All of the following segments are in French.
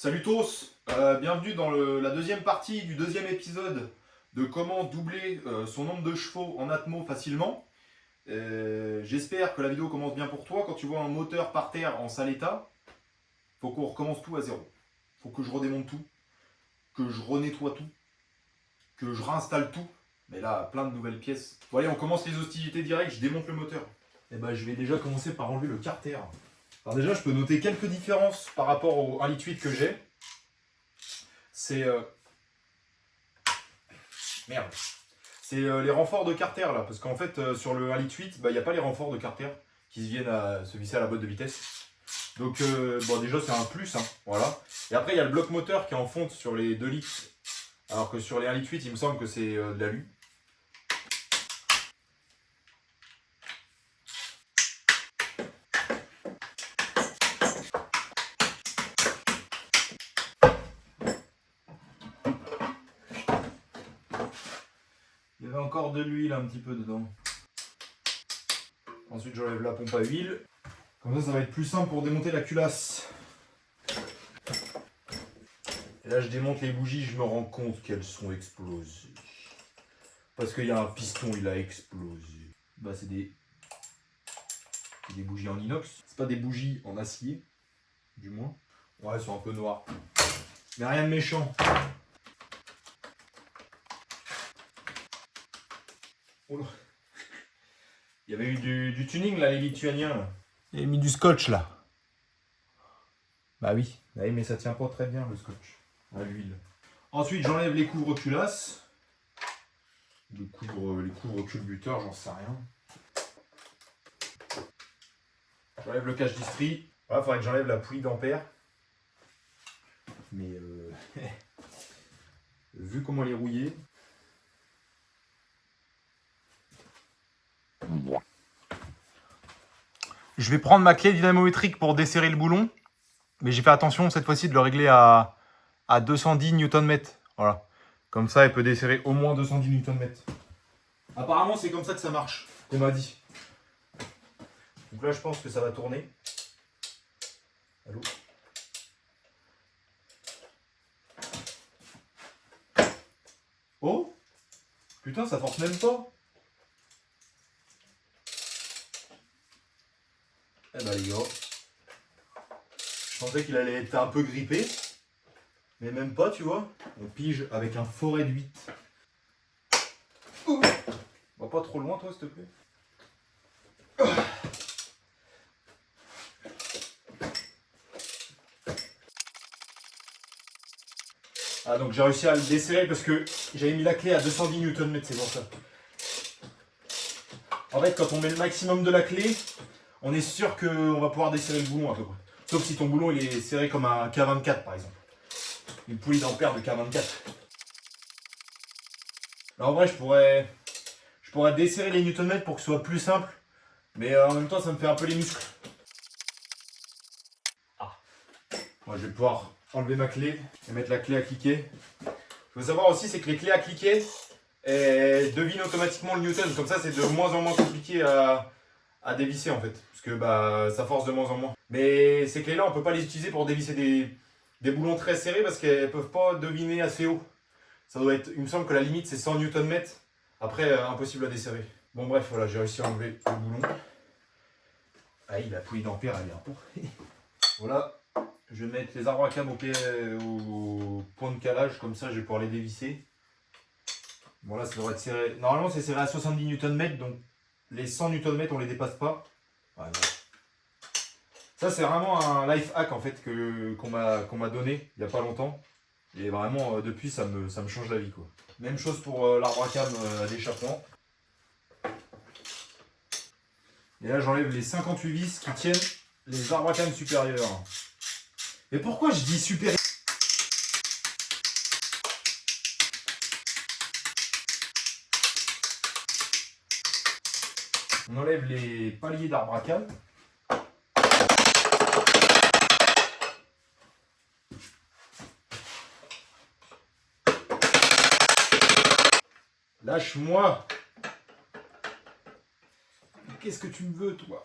Salut tous, bienvenue dans la deuxième partie du deuxième épisode de comment doubler son nombre de chevaux en atmo facilement. J'espère que la vidéo commence bien pour toi. Quand tu vois un moteur par terre en sale état, faut qu'on recommence tout à zéro. Faut que je redémonte tout, que je renettoie tout, que je réinstalle tout. Mais là, plein de nouvelles pièces. Bon allez, on commence les hostilités directes, je démonte le moteur. Et ben, je vais déjà commencer par enlever le carter. Alors déjà, je peux noter quelques différences par rapport au 1,8 litre que j'ai. C'est merde. C'est les renforts de carter là, parce qu'en fait sur le 1,8 litre, il n'y a pas les renforts de carter qui viennent à se visser à la boîte de vitesse. Donc bon, déjà c'est un plus, hein, voilà. Et après il y a le bloc moteur qui est en fonte sur les 2 litres, alors que sur les 1,8 litre, il me semble que c'est de l'alu. Il y avait encore de l'huile un petit peu dedans. Ensuite j'enlève la pompe à huile. Comme ça va être plus simple pour démonter la culasse. Et là je démonte les bougies, je me rends compte qu'elles sont explosées. Parce qu'il y a un piston, il a explosé. Bah c'est des bougies en inox. C'est pas des bougies en acier, du moins. Ouais, elles sont un peu noires. Mais rien de méchant. Oh là. Il y avait eu du tuning là, les Lituaniens. Là. Ils avaient mis du scotch là. Bah oui, mais ça tient pas très bien le scotch à l'huile. Ensuite j'enlève les couvre-culasses. Les couvre-culbuteurs, j'en sais rien. J'enlève le cache distri. Voilà, il faudrait que j'enlève la poulie d'ampère. Mais vu comment elle est rouillée. Je vais prendre ma clé dynamométrique pour desserrer le boulon. Mais j'ai fait attention cette fois-ci de le régler à 210 Nm. Voilà. Comme ça, elle peut desserrer au moins 210 Nm. Apparemment, c'est comme ça que ça marche, qu'on m'a dit. Donc là, je pense que ça va tourner. Allô ? Oh ? Putain, ça force même pas. Eh ben les gars, je pensais qu'il allait être un peu grippé. Mais même pas, tu vois. On pige avec un forêt de 8. Va pas trop loin, toi, s'il te plaît. Ah, donc j'ai réussi à le desserrer parce que j'avais mis la clé à 210 Nm, c'est pour ça. En fait, quand on met le maximum de la clé, on est sûr qu'on va pouvoir desserrer le boulon à peu près. Sauf si ton boulon il est serré comme un K24 par exemple. Une poulie d'ampère de K24. Alors en vrai, je pourrais desserrer les Nm pour que ce soit plus simple. Mais en même temps, ça me fait un peu les muscles. Ah. Moi, je vais pouvoir enlever ma clé et mettre la clé à cliquer. Il faut savoir aussi, c'est que les clés à cliquer devinent automatiquement le Newton. Comme ça, c'est de moins en moins compliqué à dévisser en fait. Parce que bah, ça force de moins en moins. Mais ces clés-là, on ne peut pas les utiliser pour dévisser des boulons très serrés parce qu'elles ne peuvent pas deviner assez haut. Ça doit être, il me semble que la limite c'est 100 Nm. Après, impossible à desserrer. Bon bref, voilà, j'ai réussi à enlever le boulon. Ah, la poulie d'ampère, elle est un peu. Voilà. Je vais mettre les arbres à cam au point de calage, comme ça je vais pouvoir les dévisser. Bon là ça devrait être serré. Normalement c'est serré à 70 Nm, donc les 100 Nm on les dépasse pas. Ouais, voilà. Ça c'est vraiment un life hack en fait qu'on m'a donné il n'y a pas longtemps. Et vraiment depuis ça me change la vie quoi. Même chose pour l'arbre à cam à l'échappement. Et là j'enlève les 58 vis qui tiennent les arbres à cam supérieurs. Mais pourquoi je dis supérieur? On enlève les paliers d'arbre à cam. Lâche-moi. Qu'est-ce que tu me veux, toi?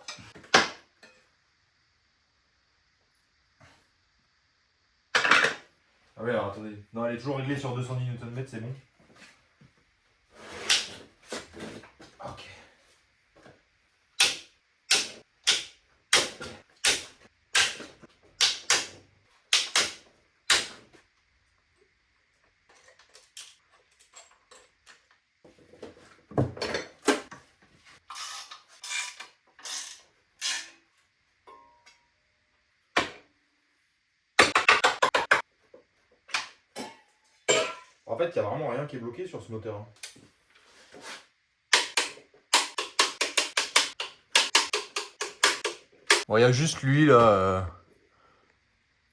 Ah oui, alors attendez. Non, elle est toujours réglée sur 210 Nm, c'est bon. Ok. En fait, il n'y a vraiment rien qui est bloqué sur ce moteur. Hein. Bon, il y a juste lui là.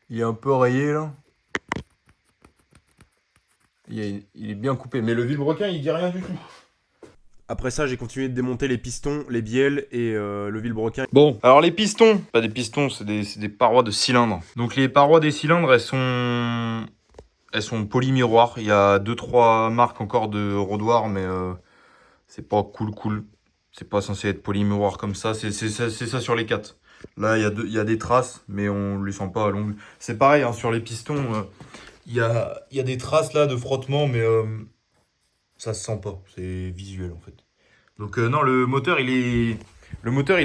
Il est un peu rayé là. Il est bien coupé. Mais le vilebrequin, il dit rien du tout. Après ça, j'ai continué de démonter les pistons, les bielles et le vilebrequin. Bon, alors les pistons, pas des pistons, c'est des parois de cylindre. Donc les parois des cylindres, elles sont polymiroirs. Il y a 2-3 marques encore de rodoir, mais c'est pas cool. C'est pas censé être polymiroir comme ça. C'est ça sur les 4. Là, il y a des traces, mais on ne les sent pas à l'ongle. C'est pareil, hein, sur les pistons, il y a des traces là de frottement, mais ça se sent pas. C'est visuel en fait. Donc non, le moteur, il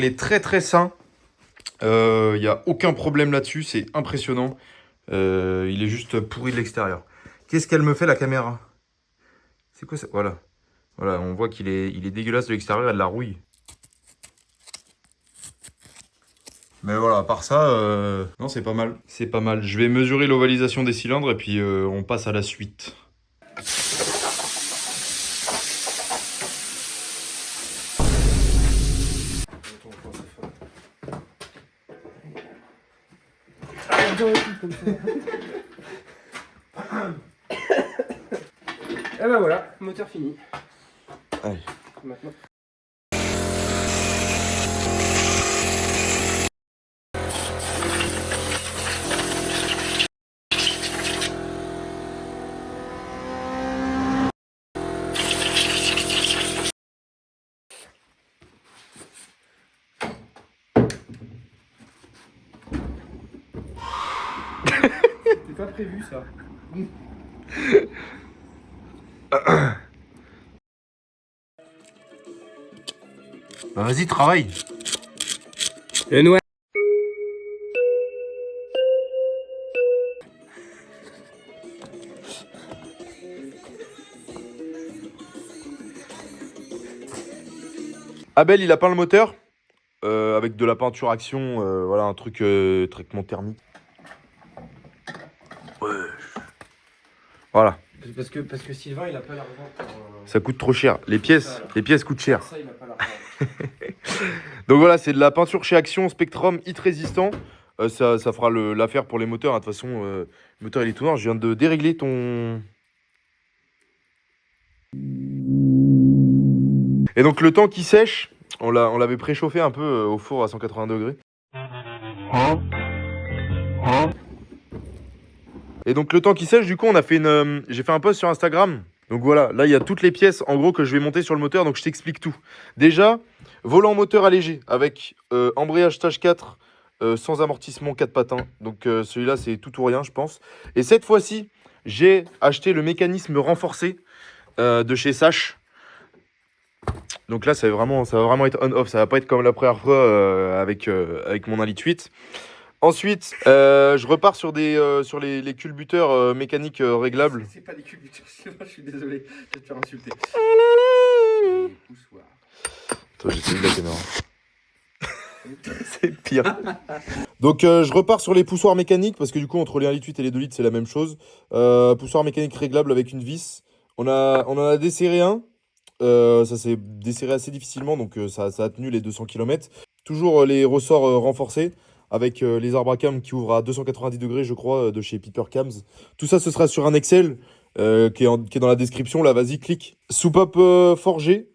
est très très sain. Il n'y a aucun problème là-dessus. C'est impressionnant. Il est juste pourri de l'extérieur. Qu'est-ce qu'elle me fait la caméra? C'est quoi ça? Voilà. Voilà, on voit il est dégueulasse de l'extérieur, elle la rouille. Mais voilà, à part ça, non, c'est pas mal. C'est pas mal. Je vais mesurer l'ovalisation des cylindres et puis on passe à la suite. Et ben voilà, moteur fini. Allez. Maintenant. C'était pas prévu ça. Bah, vas-y, travaille. Le noir. Abel, il a peint le moteur avec de la peinture action, voilà, un truc traitement thermique. Ouais. Voilà. Parce que Sylvain il a pas l'argent pour. Ça coûte trop cher. Les pièces coûtent cher. Ça il a pas l'argent. Donc voilà, c'est de la peinture chez Action Spectrum Heat Résistant. Ça fera l'affaire pour les moteurs. Hein. De toute façon, le moteur il est tout noir. Je viens de dérégler ton... Et donc le temps qui sèche, on l'avait préchauffé un peu au four à 180 degrés. Et donc le temps qui sèche, du coup, j'ai fait un post sur Instagram. Donc voilà, là il y a toutes les pièces en gros que je vais monter sur le moteur, donc je t'explique tout. Déjà, volant moteur allégé avec embrayage stage 4 sans amortissement 4 patins. Donc celui-là c'est tout ou rien je pense. Et cette fois-ci, j'ai acheté le mécanisme renforcé de chez Sash. Donc là ça va vraiment être on-off, ça va pas être comme la première fois avec mon 1,8 litre. Ensuite, je repars sur les culbuteurs mécaniques réglables. C'est pas des culbuteurs, je suis désolé, je vais te faire insulter. Poussoir. Attends, j'ai tenu la caméra. C'est pire. Donc je repars sur les poussoirs mécaniques parce que du coup entre les 1,8 litre et les 2 litres c'est la même chose. Poussoir mécanique réglable avec une vis. On en a desserré un. Ça s'est desserré assez difficilement donc ça a tenu les 200 km. Toujours les ressorts renforcés avec les arbres à cam qui ouvrent à 290 degrés je crois de chez Piper Cams. Tout ça ce sera sur un Excel qui est dans la description là, vas-y clique. Soupape forgée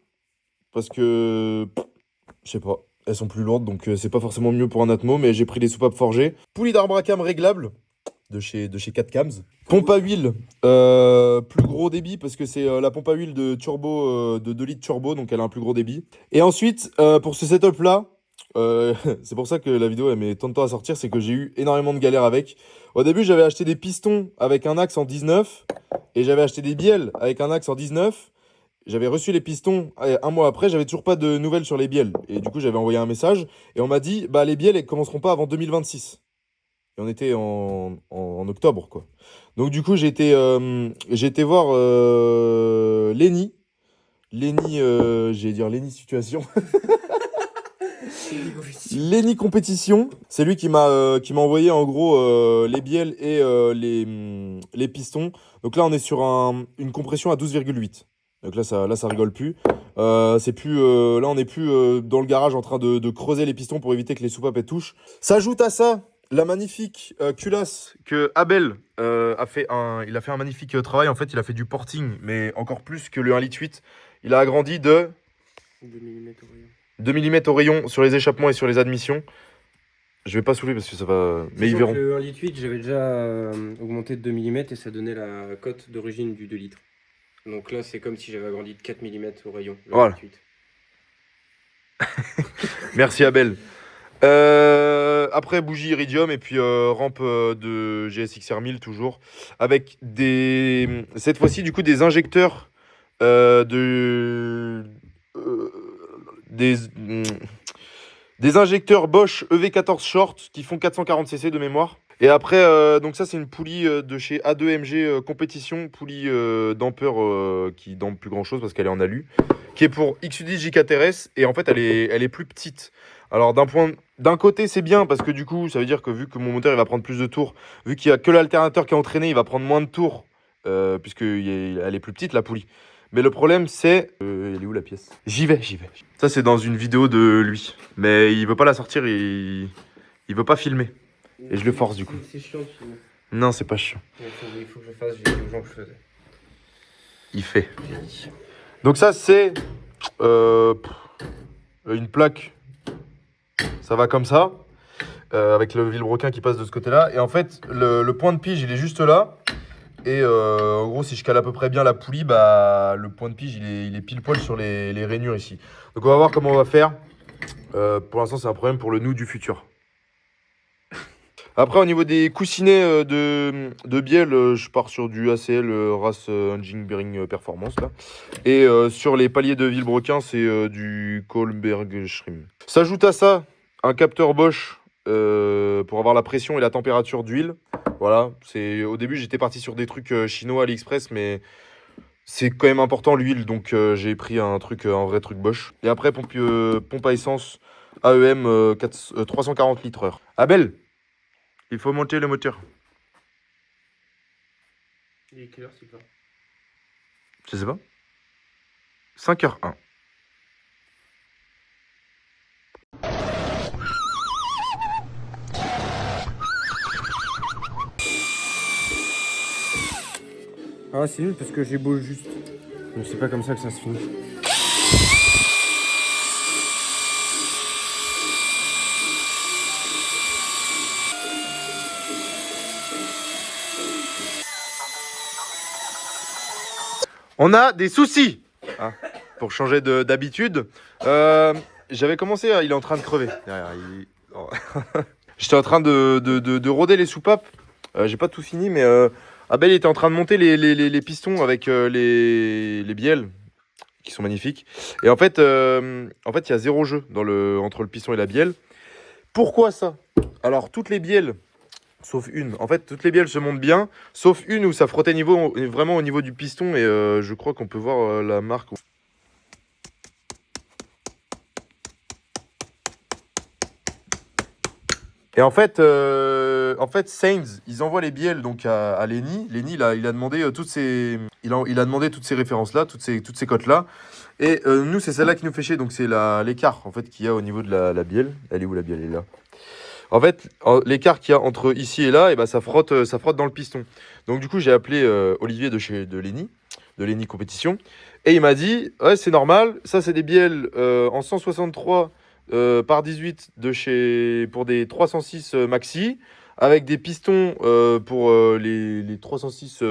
parce que je sais pas. Elles sont plus lourdes, donc c'est pas forcément mieux pour un Atmo, mais j'ai pris les soupapes forgées. Poulie d'arbre à cam réglable de chez 4 Cams. Pompe à huile, plus gros débit, parce que c'est la pompe à huile de turbo de 2 litres turbo, donc elle a un plus gros débit. Et ensuite, pour ce setup-là, c'est pour ça que la vidéo elle met tant de temps à sortir, c'est que j'ai eu énormément de galères avec. Au début, j'avais acheté des pistons avec un axe en 19 et j'avais acheté des bielles avec un axe en 19. J'avais reçu les pistons et un mois après, j'avais toujours pas de nouvelles sur les bielles. Et du coup, j'avais envoyé un message et on m'a dit bah les bielles elles commenceront pas avant 2026. Et on était en octobre quoi. Donc du coup, j'ai été voir Lenny. Lenny, j'allais dire Lenny Situation. Lenny Compétition, c'est lui qui m'a envoyé en gros les bielles et les pistons. Donc là on est sur une compression à 12,8. Donc là ça rigole plus. C'est plus là on n'est plus dans le garage en train de creuser les pistons pour éviter que les soupapes elles touchent. S'ajoute à ça la magnifique culasse que Abel il a fait un magnifique travail. En fait il a fait du porting mais encore plus que le 1,8 litre. Il a agrandi de 2 mm au rayon. 2 mm au rayon sur les échappements et sur les admissions. Je vais pas soulever parce que ça va. Mais ils verront. Le 1,8 litre, j'avais déjà augmenté de 2 mm et ça donnait la cote d'origine du 2 litres. Donc là, c'est comme si j'avais agrandi de 4 mm au rayon. Le Voilà. 1,8. Merci Abel. Après bougie iridium et puis rampe de GSX-R 1000 toujours. Avec cette fois-ci du coup des injecteurs des injecteurs Bosch EV14 Short qui font 440 cc de mémoire. Et après, donc ça c'est une poulie de chez A2MG Compétition, poulie dampeur qui dampe plus grand chose parce qu'elle est en alu, qui est pour XUD JKTRS et en fait elle est plus petite. Alors d'un côté c'est bien parce que du coup ça veut dire que vu que mon moteur il va prendre plus de tours, vu qu'il n'y a que l'alternateur qui est entraîné, il va prendre moins de tours puisqu'elle est plus petite la poulie. Mais le problème c'est... elle est où la pièce? J'y vais. Ça c'est dans une vidéo de lui. Mais il veut pas la sortir, il veut pas filmer. Et je le force du coup. C'est chiant de filmer. Non, c'est pas chiant. Il faut que je fasse, j'ai dit aux gens que je faisais. Il fait. Donc ça c'est une plaque. Ça va comme ça. Avec le vilebrequin qui passe de ce côté-là. Et en fait, le point de pige il est juste là. Et en gros, si je cale à peu près bien la poulie, bah, le point de pige, il est pile poil sur les rainures ici. Donc on va voir comment on va faire. Pour l'instant, c'est un problème pour le nous du futur. Après, au niveau des coussinets de bielle, je pars sur du ACL race Engine Bearing Performance. Là. Et sur les paliers de vilebrequin, c'est du Kohlberg Schrim. S'ajoute à ça un capteur Bosch pour avoir la pression et la température d'huile. Voilà, au début j'étais parti sur des trucs chinois AliExpress, mais c'est quand même important l'huile, donc j'ai pris un vrai truc Bosch. Et après pompe à essence AEM 340 litres/heure. Abel, il faut monter le moteur. Il est quelle heure c'est pas? Je sais pas. 5h01. Ah, c'est nul parce que j'ai beau juste. Mais c'est pas comme ça que ça se finit. On a des soucis pour changer d'habitude. J'avais commencé, il est en train de crever. Derrière, j'étais en train de roder les soupapes. J'ai pas tout fini, mais Abel était en train de monter les pistons avec les bielles, qui sont magnifiques. Et en fait, il y a zéro jeu entre le piston et la bielle. Pourquoi ça? Alors, toutes les bielles, sauf une. En fait, toutes les bielles se montent bien, sauf une où ça frottait vraiment au niveau du piston. Et je crois qu'on peut voir la marque. Et en fait, Sainz, ils envoient les bielles donc à Lenny. Lenny, il a demandé toutes ces références-là, toutes ces cotes-là. Et nous, c'est celle-là qui nous fait chier. Donc, c'est l'écart en fait qu'il y a au niveau de la bielle. Elle est où la bielle? Elle est là. En fait, l'écart qu'il y a entre ici et là, et ben, ça frotte dans le piston. Donc, du coup, j'ai appelé Olivier de Lenny Compétition. Et il m'a dit, ouais, c'est normal. Ça, c'est des bielles en 163 par 18 pour des 306 maxi, avec des pistons pour les 306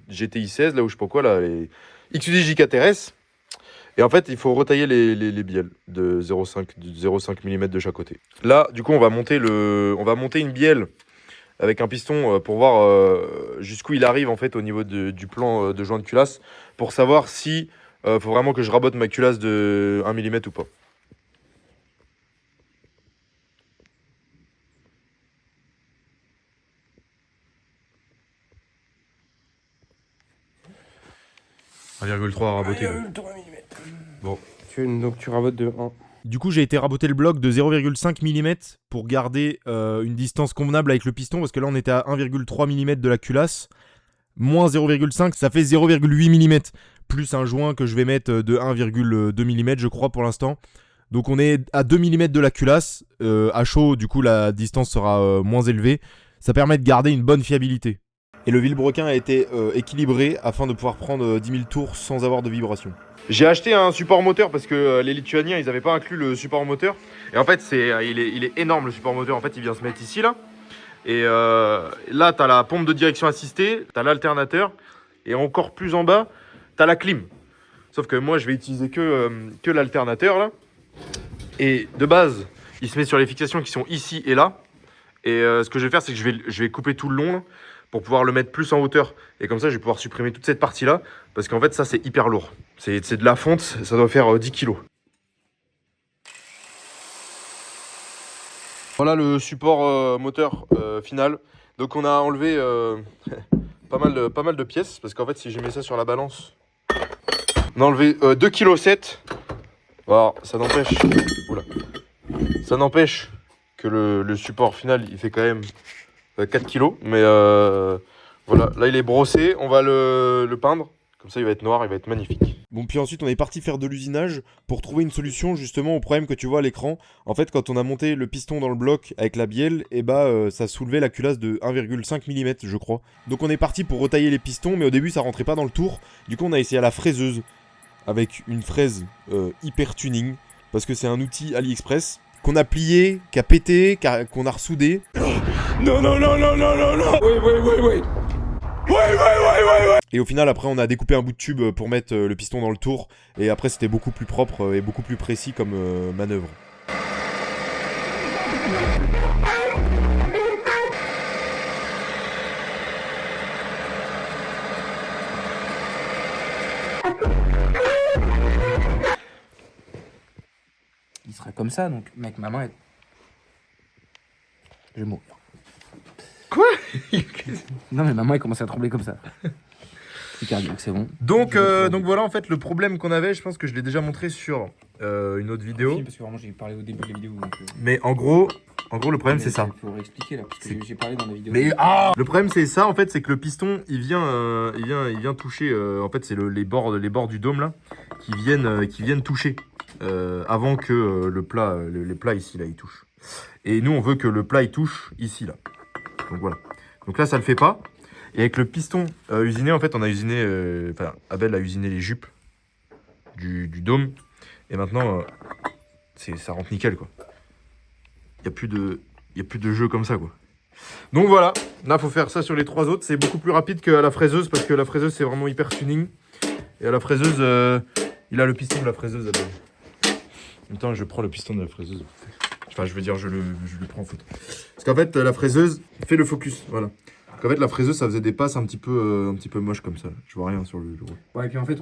GTI 16, là où je sais pas quoi, là, les XUD JKTRS. Et en fait, il faut retailler les bielles de 0,5 mm de chaque côté. Là, du coup, on va monter une bielle avec un piston pour voir jusqu'où il arrive en fait au niveau du plan de joint de culasse, pour savoir si faut vraiment que je rabote ma culasse de 1 mm ou pas. « 1,3 à raboter. Bon. Donc tu rabotes de 1. Du coup, j'ai été raboter le bloc de 0,5 mm pour garder une distance convenable avec le piston, parce que là, on était à 1,3 mm de la culasse. Moins 0,5, ça fait 0,8 mm, plus un joint que je vais mettre de 1,2 mm, je crois, pour l'instant. Donc on est à 2 mm de la culasse. À chaud, du coup, la distance sera moins élevée. Ça permet de garder une bonne fiabilité. Et le vilebrequin a été équilibré afin de pouvoir prendre 10 000 tours sans avoir de vibration. J'ai acheté un support moteur parce que les Lituaniens, ils n'avaient pas inclus le support moteur. Et en fait, il est énorme le support moteur. En fait, il vient se mettre ici, là. Et là, tu as la pompe de direction assistée, tu as l'alternateur. Et encore plus en bas, tu as la clim. Sauf que moi, je vais utiliser que l'alternateur, là. Et de base, il se met sur les fixations qui sont ici et là. Et ce que je vais faire, c'est que je vais couper tout le long, là, pour pouvoir le mettre plus en hauteur. Et comme ça, je vais pouvoir supprimer toute cette partie-là. Parce qu'en fait, ça, c'est hyper lourd. C'est de la fonte, ça doit faire 10 kg. Voilà le support moteur final. Donc on a enlevé pas mal de pièces. Parce qu'en fait, si je mets ça sur la balance, on a enlevé 2,7 kg. Alors, ça n'empêche... Oula. Ça n'empêche que le support final, il fait quand même 4 kg. Mais voilà, là, il est brossé. On va le peindre. Comme ça, il va être noir, il va être magnifique. Bon, puis ensuite, on est parti faire de l'usinage pour trouver une solution justement au problème que tu vois à l'écran. En fait, quand on a monté le piston dans le bloc avec la bielle, et ça soulevait la culasse de 1,5 mm, je crois. Donc on est parti pour retailler les pistons, mais au début, ça rentrait pas dans le tour. Du coup, on a essayé à la fraiseuse, avec une fraise hyper tuning, parce que c'est un outil AliExpress qu'on a plié, qui a pété, qu'on a ressoudé. Non, non, non, non, non, non, non. Oui. Et au final, après, on a découpé un bout de tube pour mettre le piston dans le tour. Et après, c'était beaucoup plus propre et beaucoup plus précis comme manœuvre. Il sera comme ça, donc mec, ma main est... Je vais mourir. Quoi? Non mais ma main elle commence à trembler comme ça. C'est cardiaque, c'est bon. Donc voilà, en fait, le problème qu'on avait, je pense que je l'ai déjà montré sur une autre vidéo. Parce que vraiment j'ai parlé au début de la vidéo. Donc, Mais en gros, le problème, c'est ça. Il faut réexpliquer là, parce que j'ai parlé dans la vidéo. Mais le problème, c'est ça, en fait, c'est que le piston, il vient toucher, en fait, c'est les bords du dôme, là, qui viennent toucher avant que les plats ici, là, ils touchent. Et nous, on veut que le plat, il touche ici, là. Donc voilà. Donc là, ça le fait pas. Et avec le piston usiné, en fait, on a usiné, Abel a usiné les jupes du dôme. Et maintenant, ça rentre nickel, quoi. Il n'y a plus de jeu comme ça, quoi. Donc voilà, là, faut faire ça sur les 3 autres. C'est beaucoup plus rapide qu'à la fraiseuse, parce que la fraiseuse, c'est vraiment hyper tuning. Et à la fraiseuse, il a le piston de la fraiseuse, Abel. En même temps, je prends le piston de la fraiseuse. Enfin, je veux dire, je le prends en photo. Parce qu'en fait, la fraiseuse fait le focus, voilà. Donc en fait, la fraiseuse, ça faisait des passes un petit peu moches comme ça. Je vois rien sur le gros. Ouais, et puis en fait,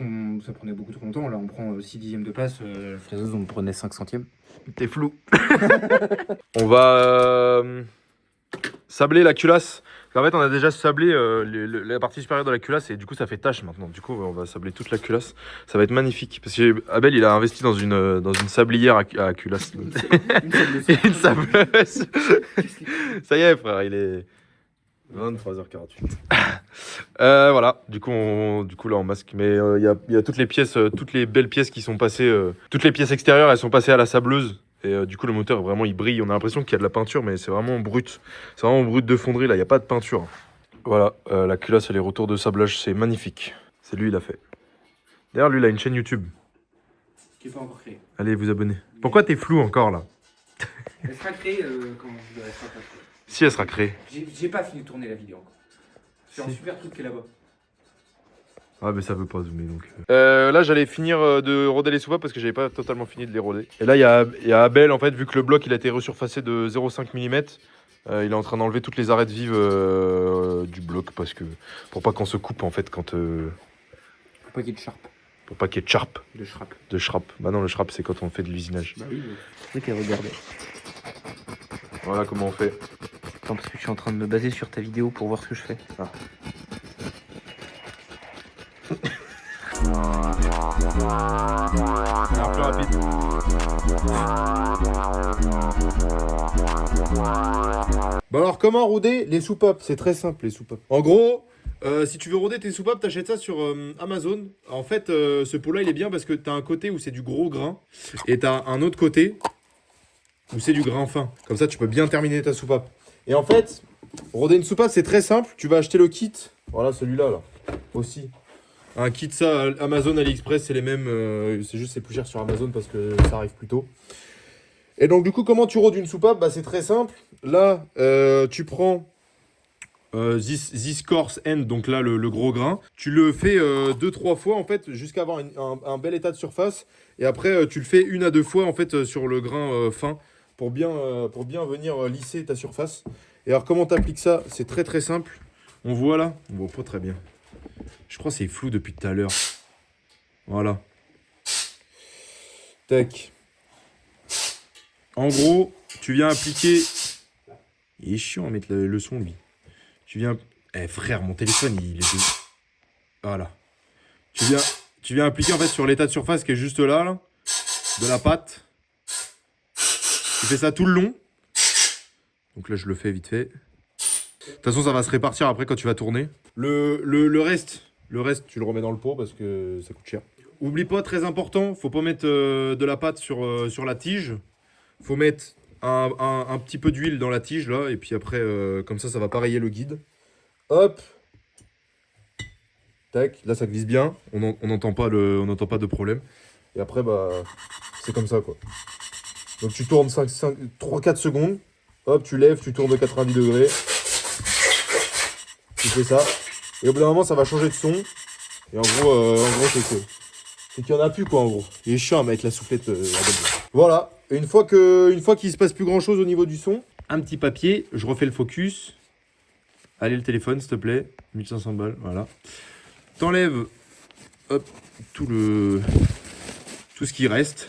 ça prenait beaucoup trop longtemps. Là, on prend 6 dixièmes de passe. La fraiseuse, on prenait 5 centièmes. T'es flou. On va sabler la culasse. En fait, on a déjà sablé la partie supérieure de la culasse et du coup, ça fait tache maintenant. Du coup, on va sabler toute la culasse. Ça va être magnifique. Parce que Abel, il a investi dans une sablière à culasse. Une sableuse. Ça y est, frère, il est 23h48. Voilà, du coup là on masque. Mais il y a toutes les pièces, toutes les belles pièces qui sont passées. Toutes les pièces extérieures, elles sont passées à la sableuse. Et du coup, le moteur, vraiment, il brille. On a l'impression qu'il y a de la peinture, mais c'est vraiment brut. C'est vraiment brut de fonderie, là. Il n'y a pas de peinture. Voilà, la culasse et les retours de sablage, c'est magnifique. C'est lui, il a fait. D'ailleurs, lui, il a une chaîne YouTube. Qui n'est pas encore créée. Allez, vous abonner. Pourquoi t'es flou encore, là? Elle sera créée quand elle sera pas créée. Si, elle sera créée. J'ai pas fini de tourner la vidéo encore. C'est un super truc qui est là-bas. Ah mais ça veut pas zoomer donc. Là j'allais finir de roder les soupapes parce que j'avais pas totalement fini de les roder. Et là il y a Abel en fait, vu que le bloc il a été resurfacé de 0,5 mm, il est en train d'enlever toutes les arêtes vives du bloc parce que pour pas qu'on se coupe en fait quand Faut pas qu'il y ait de charpe. pour pas qu'il y ait de charpe, De schrap. de schrap. Bah non le schrap c'est quand on fait de l'usinage. Bah oui, c'est qu'elle regardait. Voilà comment on fait. Attends, parce que je suis en train de me baser sur ta vidéo pour voir ce que je fais. Ah. Un peu rapide. Bon alors comment roder les soupapes? C'est très simple les soupapes. En gros, si tu veux roder tes soupapes, t'achètes ça sur Amazon. En fait, ce pot-là il est bien parce que t'as un côté où c'est du gros grain et t'as un autre côté où c'est du grain fin. Comme ça tu peux bien terminer ta soupape. Et en fait, roder une soupape c'est très simple. Tu vas acheter le kit. Voilà celui-là là aussi. Un kit ça, Amazon, AliExpress, c'est les mêmes. C'est juste c'est plus cher sur Amazon parce que ça arrive plus tôt. Et donc du coup, comment tu rôdes une soupape? Bah c'est très simple. Là, tu prends this coarse end, donc là le gros grain. Tu le fais 2-3 fois en fait jusqu'à avoir un bel état de surface. Et après, tu le fais 1 à 2 fois en fait sur le grain fin pour bien venir lisser ta surface. Et alors comment t'appliques ça? C'est très très simple. On voit là, on voit pas très bien. Je crois que c'est flou depuis tout à l'heure. Voilà. Tac. En gros, tu viens appliquer... Il est chiant à mettre le son, lui. Tu viens... Eh frère, mon téléphone, il est... Voilà. Tu viens appliquer en fait sur l'état de surface qui est juste là, de la pâte. Tu fais ça tout le long. Donc là, je le fais vite fait. De toute façon, ça va se répartir après quand tu vas tourner. Le reste, tu le remets dans le pot parce que ça coûte cher. Oublie pas, très important, faut pas mettre de la pâte sur la tige. Faut mettre un petit peu d'huile dans la tige là, et puis après, comme ça va pas rayer le guide. Hop. Tac, là ça glisse bien, on n'entend pas de problème. Et après, bah, c'est comme ça quoi. Donc tu tournes 3-4 secondes. Hop, tu lèves, tu tournes de 90 degrés. Tu fais ça. Et au bout d'un moment, ça va changer de son. Et en gros c'est qu'il y en a plus, quoi, en gros. Il est chiant à mettre la soufflette. Voilà. Et une fois qu'il se passe plus grand chose au niveau du son, un petit papier, je refais le focus. Allez, le téléphone, s'il te plaît. 1500 balles, voilà. T'enlèves, hop, tout ce qui reste.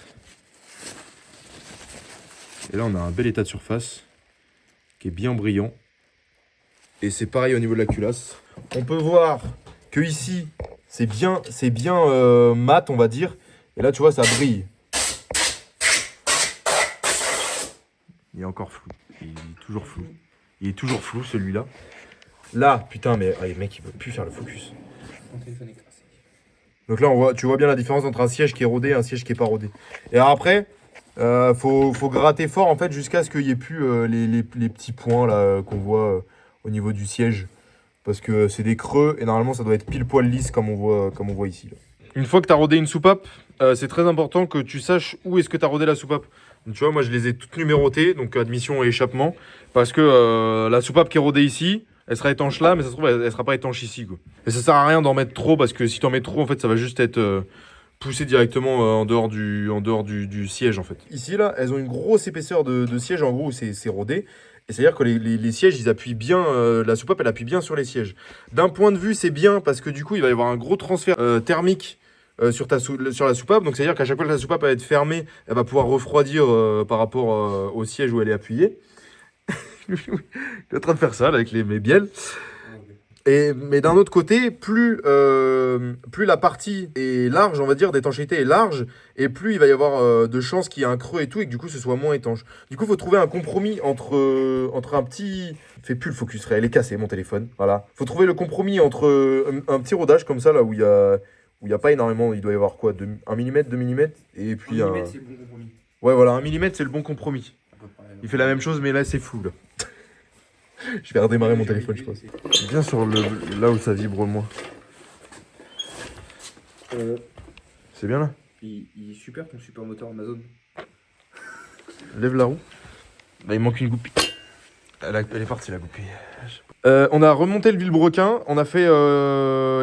Et là, on a un bel état de surface qui est bien brillant. Et c'est pareil au niveau de la culasse. On peut voir que ici, c'est bien mat, on va dire. Et là, tu vois, ça brille. Il est encore flou. Il est toujours flou. Il est toujours flou, celui-là. Là, putain, mais le mec, il veut plus faire le focus. Mon téléphone est cassé. Donc là, tu vois bien la différence entre un siège qui est rodé et un siège qui est pas rodé. Et alors après, faut gratter fort, en fait, jusqu'à ce qu'il n'y ait plus les petits points là qu'on voit au niveau du siège. Parce que c'est des creux et normalement ça doit être pile poil lisse comme on voit ici. Là. Une fois que tu as rodé une soupape, c'est très important que tu saches où est-ce que tu as rodé la soupape. Donc, tu vois, moi je les ai toutes numérotées, donc admission et échappement. Parce que la soupape qui est rodée ici, elle sera étanche là, mais ça se trouve elle sera pas étanche ici. Quoi. Et ça sert à rien d'en mettre trop parce que si tu en mets trop, en fait ça va juste être poussé directement en dehors du siège en fait. Ici là, elles ont une grosse épaisseur de siège en gros où c'est rodé. Et c'est-à-dire que les sièges, ils appuient bien, la soupape, elle appuie bien sur les sièges. D'un point de vue, c'est bien parce que du coup, il va y avoir un gros transfert thermique sur la soupape. Donc, c'est-à-dire qu'à chaque fois que la soupape va être fermée, elle va pouvoir refroidir par rapport au siège où elle est appuyée. Il est en train de faire ça là, avec mes bielles. Mais d'un autre côté, plus la partie est large, on va dire, d'étanchéité est large, et plus il va y avoir de chances qu'il y ait un creux et tout, et que du coup ce soit moins étanche. Du coup, il faut trouver un compromis entre un petit... Fais plus le focus, il est cassé mon téléphone, voilà. Faut trouver le compromis entre un petit rodage comme ça, là, où il y a pas énormément, il doit y avoir quoi, 1 mm, 2 mm, et puis... 1 mm, c'est le bon compromis. Ouais, voilà, 1 mm, c'est le bon compromis. Il fait la même chose, mais là, c'est flou, là. Je vais redémarrer mon téléphone, je pense. Viens sur là où ça vibre moins. C'est bien là? Il est super ton super moteur Amazon. Lève la roue. Là, il manque une goupille. Elle est partie la goupille. On a remonté le vilebrequin, on a fait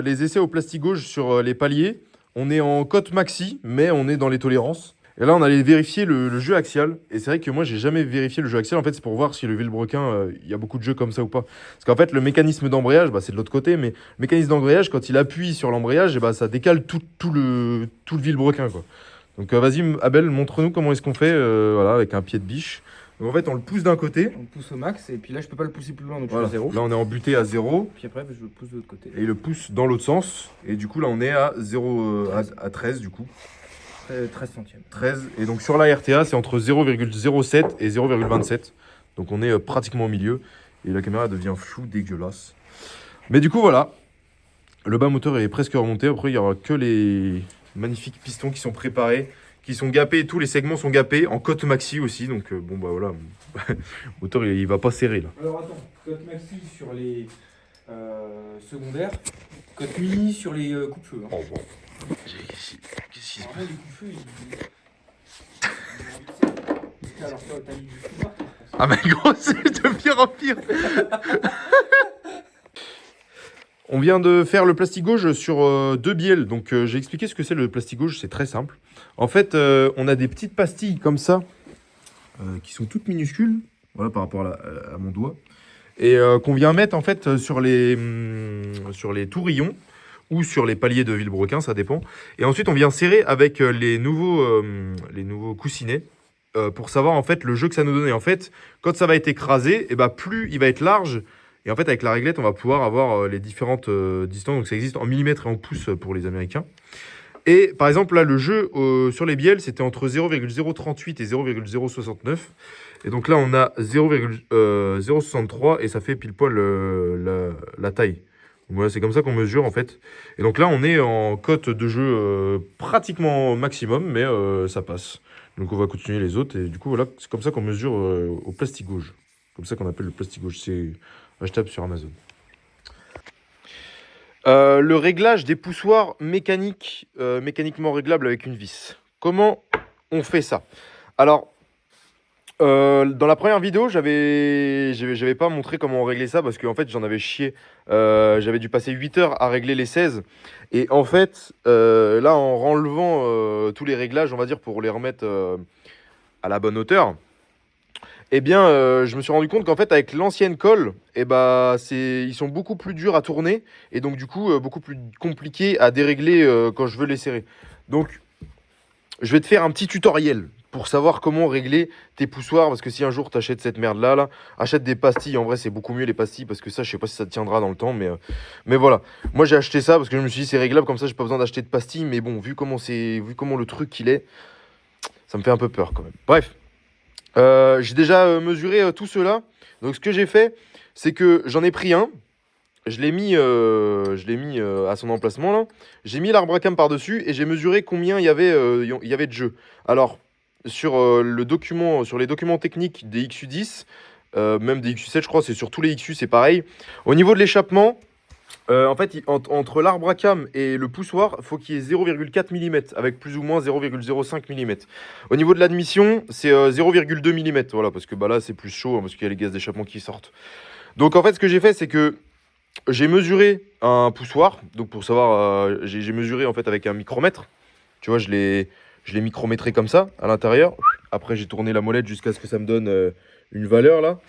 les essais au plastigauge sur les paliers. On est en cote maxi, mais on est dans les tolérances. Et là, on allait vérifier le jeu axial. Et c'est vrai que moi, j'ai jamais vérifié le jeu axial. En fait, c'est pour voir si le vilebrequin, il y a beaucoup de jeux comme ça ou pas. Parce qu'en fait, le mécanisme d'embrayage, bah, c'est de l'autre côté, mais le mécanisme d'embrayage, quand il appuie sur l'embrayage, bah, ça décale tout le vilebrequin, quoi. Donc, vas-y, Abel, montre-nous comment est-ce qu'on fait voilà, avec un pied de biche. Donc, en fait, on le pousse d'un côté. On le pousse au max et puis là je peux pas le pousser plus loin donc Voilà. je suis à 0. Là, on est en butée à 0. Puis après je le pousse de l'autre côté. Et il le pousse dans l'autre sens. Et du coup, là, on est à 0, à 13, du coup. 13 centièmes. 13. Et donc, sur la RTA, c'est entre 0,07 et 0,27. Donc, on est pratiquement au milieu. Et la caméra devient floue, dégueulasse. Mais du coup, voilà. Le bas moteur est presque remonté. Après, il n'y aura que les magnifiques pistons qui sont préparés, qui sont gappés. Tous les segments sont gappés, en cote maxi aussi. Donc, bon, bah voilà. Le moteur, il va pas serrer, là. Alors attends, cote maxi sur les secondaires, cote mini sur les coupe-feu. Hein. Oh, bon. Qu'est-ce qui se Après les coupe-feu, alors toi, t'as mis du fou partout. Ah mais gros, c'est de pire en pire. On vient de faire le plastigauge sur 2 bielles. Donc j'ai expliqué ce que c'est le plastigauge, c'est très simple. En fait, on a des petites pastilles comme ça, qui sont toutes minuscules, voilà, par rapport à mon doigt. Et qu'on vient mettre en fait sur les tourillons ou sur les paliers de vilebrequin, ça dépend. Et ensuite, on vient serrer avec les nouveaux coussinets. Pour savoir en fait le jeu que ça nous donne. Et en fait, quand ça va être écrasé, et bah, plus il va être large. Et en fait, avec la réglette, on va pouvoir avoir les différentes distances. Donc ça existe en millimètres et en pouces pour les Américains. Et par exemple, là, le jeu sur les bielles, c'était entre 0,038 et 0,069. Et donc là, on a 0,063 et ça fait pile poil la taille. Donc voilà, c'est comme ça qu'on mesure en fait. Et donc là, on est en cote de jeu pratiquement maximum, mais ça passe. Donc on va continuer les autres et du coup voilà, c'est comme ça qu'on mesure au plastigauge. Comme ça qu'on appelle le plastigauge, c'est achetable sur Amazon. Le réglage des poussoirs mécaniques, mécaniquement réglables avec une vis. Comment on fait ça? Alors, dans la première vidéo, j'avais pas montré comment on réglait ça parce qu'en fait j'en avais chié. J'avais dû passer 8 heures à régler les 16. Et en fait, là en enlevant tous les réglages, on va dire, pour les remettre à la bonne hauteur, eh bien je me suis rendu compte qu'en fait avec l'ancienne colle, eh bah, ils sont beaucoup plus durs à tourner et donc du coup beaucoup plus compliqués à dérégler quand je veux les serrer. Donc je vais te faire un petit tutoriel pour savoir comment régler tes poussoirs, parce que si un jour tu achètes cette merde là, achète des pastilles. En vrai c'est beaucoup mieux les pastilles, parce que ça je sais pas si ça te tiendra dans le temps, mais voilà. Moi j'ai acheté ça parce que je me suis dit c'est réglable, comme ça j'ai pas besoin d'acheter de pastilles, mais bon, vu comment le truc il est, ça me fait un peu peur quand même. Bref, j'ai déjà mesuré tout cela. Donc ce que j'ai fait, c'est que j'en ai pris un, je l'ai mis à son emplacement là. J'ai mis l'arbre à cam par-dessus et j'ai mesuré combien il y avait de jeux. Alors, sur les documents techniques des XU10, même des XU7, je crois, c'est sur tous les XU, c'est pareil. Au niveau de l'échappement, en fait, entre l'arbre à cam et le poussoir, il faut qu'il y ait 0,4 mm, avec plus ou moins 0,05 mm. Au niveau de l'admission, c'est 0,2 mm, voilà, parce que bah, là, c'est plus chaud, hein, parce qu'il y a les gaz d'échappement qui sortent. Donc, en fait, ce que j'ai fait, c'est que j'ai mesuré un poussoir, donc pour savoir, j'ai mesuré en fait avec un micromètre. Tu vois, je l'ai micrométré comme ça, à l'intérieur. Après, j'ai tourné la molette jusqu'à ce que ça me donne une valeur, là.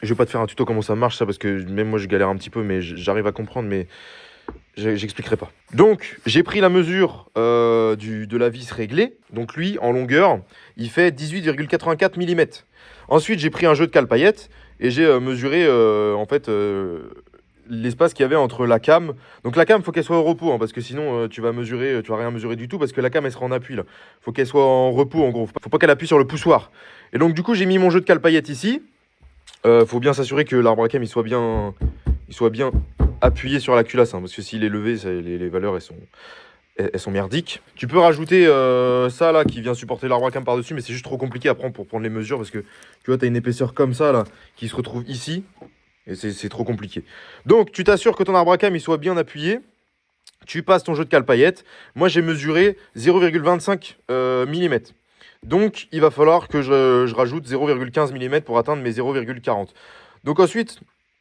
Je vais pas te faire un tuto comment ça marche, ça, parce que même moi, je galère un petit peu, mais j'arrive à comprendre, mais j'expliquerai pas. Donc, j'ai pris la mesure de la vis réglée. Donc, lui, en longueur, il fait 18,84 mm. Ensuite, j'ai pris un jeu de cale-paillettes et j'ai mesuré, en fait... l'espace qu'il y avait entre la cam. Donc la cam, faut qu'elle soit au repos, hein, parce que sinon tu vas rien mesurer du tout, parce que la cam elle sera en appui là. Faut qu'elle soit en repos en gros. Faut pas qu'elle appuie sur le poussoir. Et donc du coup j'ai mis mon jeu de cale-paillettes ici. Faut bien s'assurer que l'arbre à cam il soit bien appuyé sur la culasse, hein, parce que s'il est levé, les valeurs elles sont merdiques. Tu peux rajouter ça là qui vient supporter l'arbre à cam par dessus, mais c'est juste trop compliqué à prendre pour prendre les mesures, parce que tu vois t'as une épaisseur comme ça là qui se retrouve ici. Et c'est trop compliqué. Donc, tu t'assures que ton arbre à cam il soit bien appuyé. Tu passes ton jeu de cale-paillettes. Moi, j'ai mesuré 0,25 mm. Donc, il va falloir que je rajoute 0,15 mm pour atteindre mes 0,40. Donc ensuite,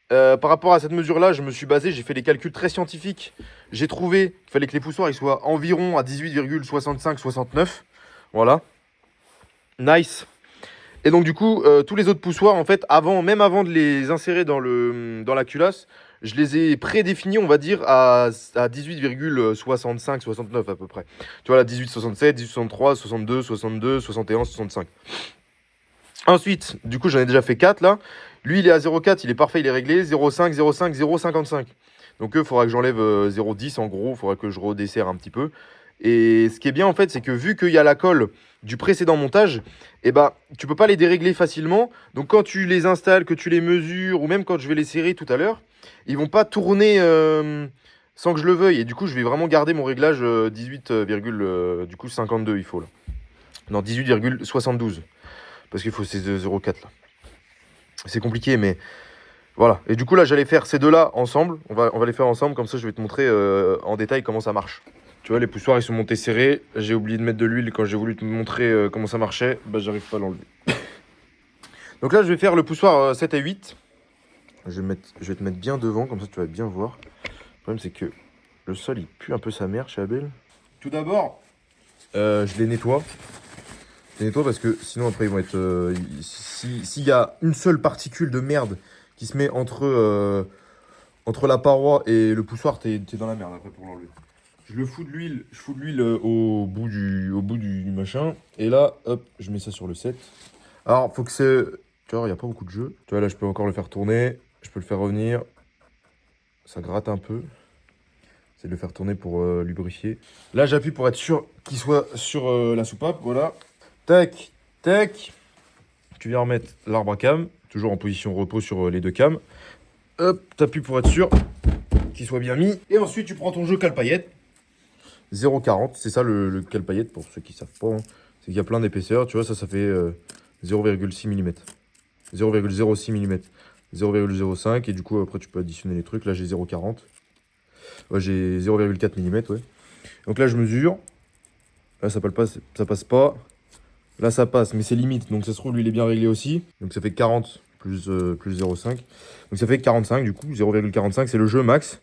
par rapport à cette mesure-là, je me suis basé, j'ai fait des calculs très scientifiques. J'ai trouvé qu'il fallait que les poussoirs ils soient environ à 18,65-69. Voilà. Nice. Et donc du coup, tous les autres poussoirs, en fait, même avant de les insérer dans la culasse, je les ai prédéfinis, on va dire, à 18,65-69 à peu près. Tu vois là, 18,67, 18,63, 62, 62, 61, 65. Ensuite, du coup, j'en ai déjà fait 4 là. Lui, il est à 0,4, il est parfait, il est réglé. 0,5, 0,5, 0,55. Donc, il faudra que j'enlève 0,10 en gros, il faudra que je redesserre un petit peu. Et ce qui est bien en fait, c'est que vu qu'il y a la colle du précédent montage, eh ben, tu peux pas les dérégler facilement. Donc, quand tu les installes, que tu les mesures, ou même quand je vais les serrer tout à l'heure, ils vont pas tourner sans que je le veuille. Et du coup, je vais vraiment garder mon réglage 18,52 il faut là. Non, 18,72. Parce qu'il faut ces 0,4 là. C'est compliqué, mais voilà. Et du coup, là, j'allais faire ces deux-là ensemble. On va les faire ensemble, comme ça, je vais te montrer en détail comment ça marche. Tu vois, les poussoirs, ils sont montés serrés. J'ai oublié de mettre de l'huile quand j'ai voulu te montrer comment ça marchait. Bah, j'arrive pas à l'enlever. Donc là, je vais faire le poussoir 7 et 8. Je vais te mettre bien devant, comme ça, tu vas bien voir. Le problème, c'est que le sol, il pue un peu sa mère chez Abel. Tout d'abord, je les nettoie. Je les nettoie parce que sinon, après, ils vont être... S'il y a une seule particule de merde qui se met entre la paroi et le poussoir, t'es dans la merde après pour l'enlever. Je fous de l'huile au bout du machin. Et là, hop, je mets ça sur le set. Alors, faut que c'est... Tu vois, il n'y a pas beaucoup de jeu. Tu vois, là, je peux encore le faire tourner. Je peux le faire revenir. Ça gratte un peu. C'est de le faire tourner pour lubrifier. Là, j'appuie pour être sûr qu'il soit sur la soupape. Voilà. Tac, tac. Tu viens remettre l'arbre à cam. Toujours en position repos sur les deux cams. Hop, t'appuies pour être sûr qu'il soit bien mis. Et ensuite, tu prends ton jeu cale-paillette. 0,40. C'est ça le cale-paillette pour ceux qui ne savent pas. Hein. C'est qu'il y a plein d'épaisseur. Tu vois, ça fait 0,6 mm. 0,06 mm. 0,05 et du coup après tu peux additionner les trucs. Là j'ai 0,40. Ouais, j'ai 0,4 mm, ouais. Donc là je mesure. Là ça passe pas. Là ça passe, mais c'est limite. Donc ça se trouve lui il est bien réglé aussi. Donc ça fait 40 plus 0,5. Donc ça fait 45 du coup. 0,45 c'est le jeu max.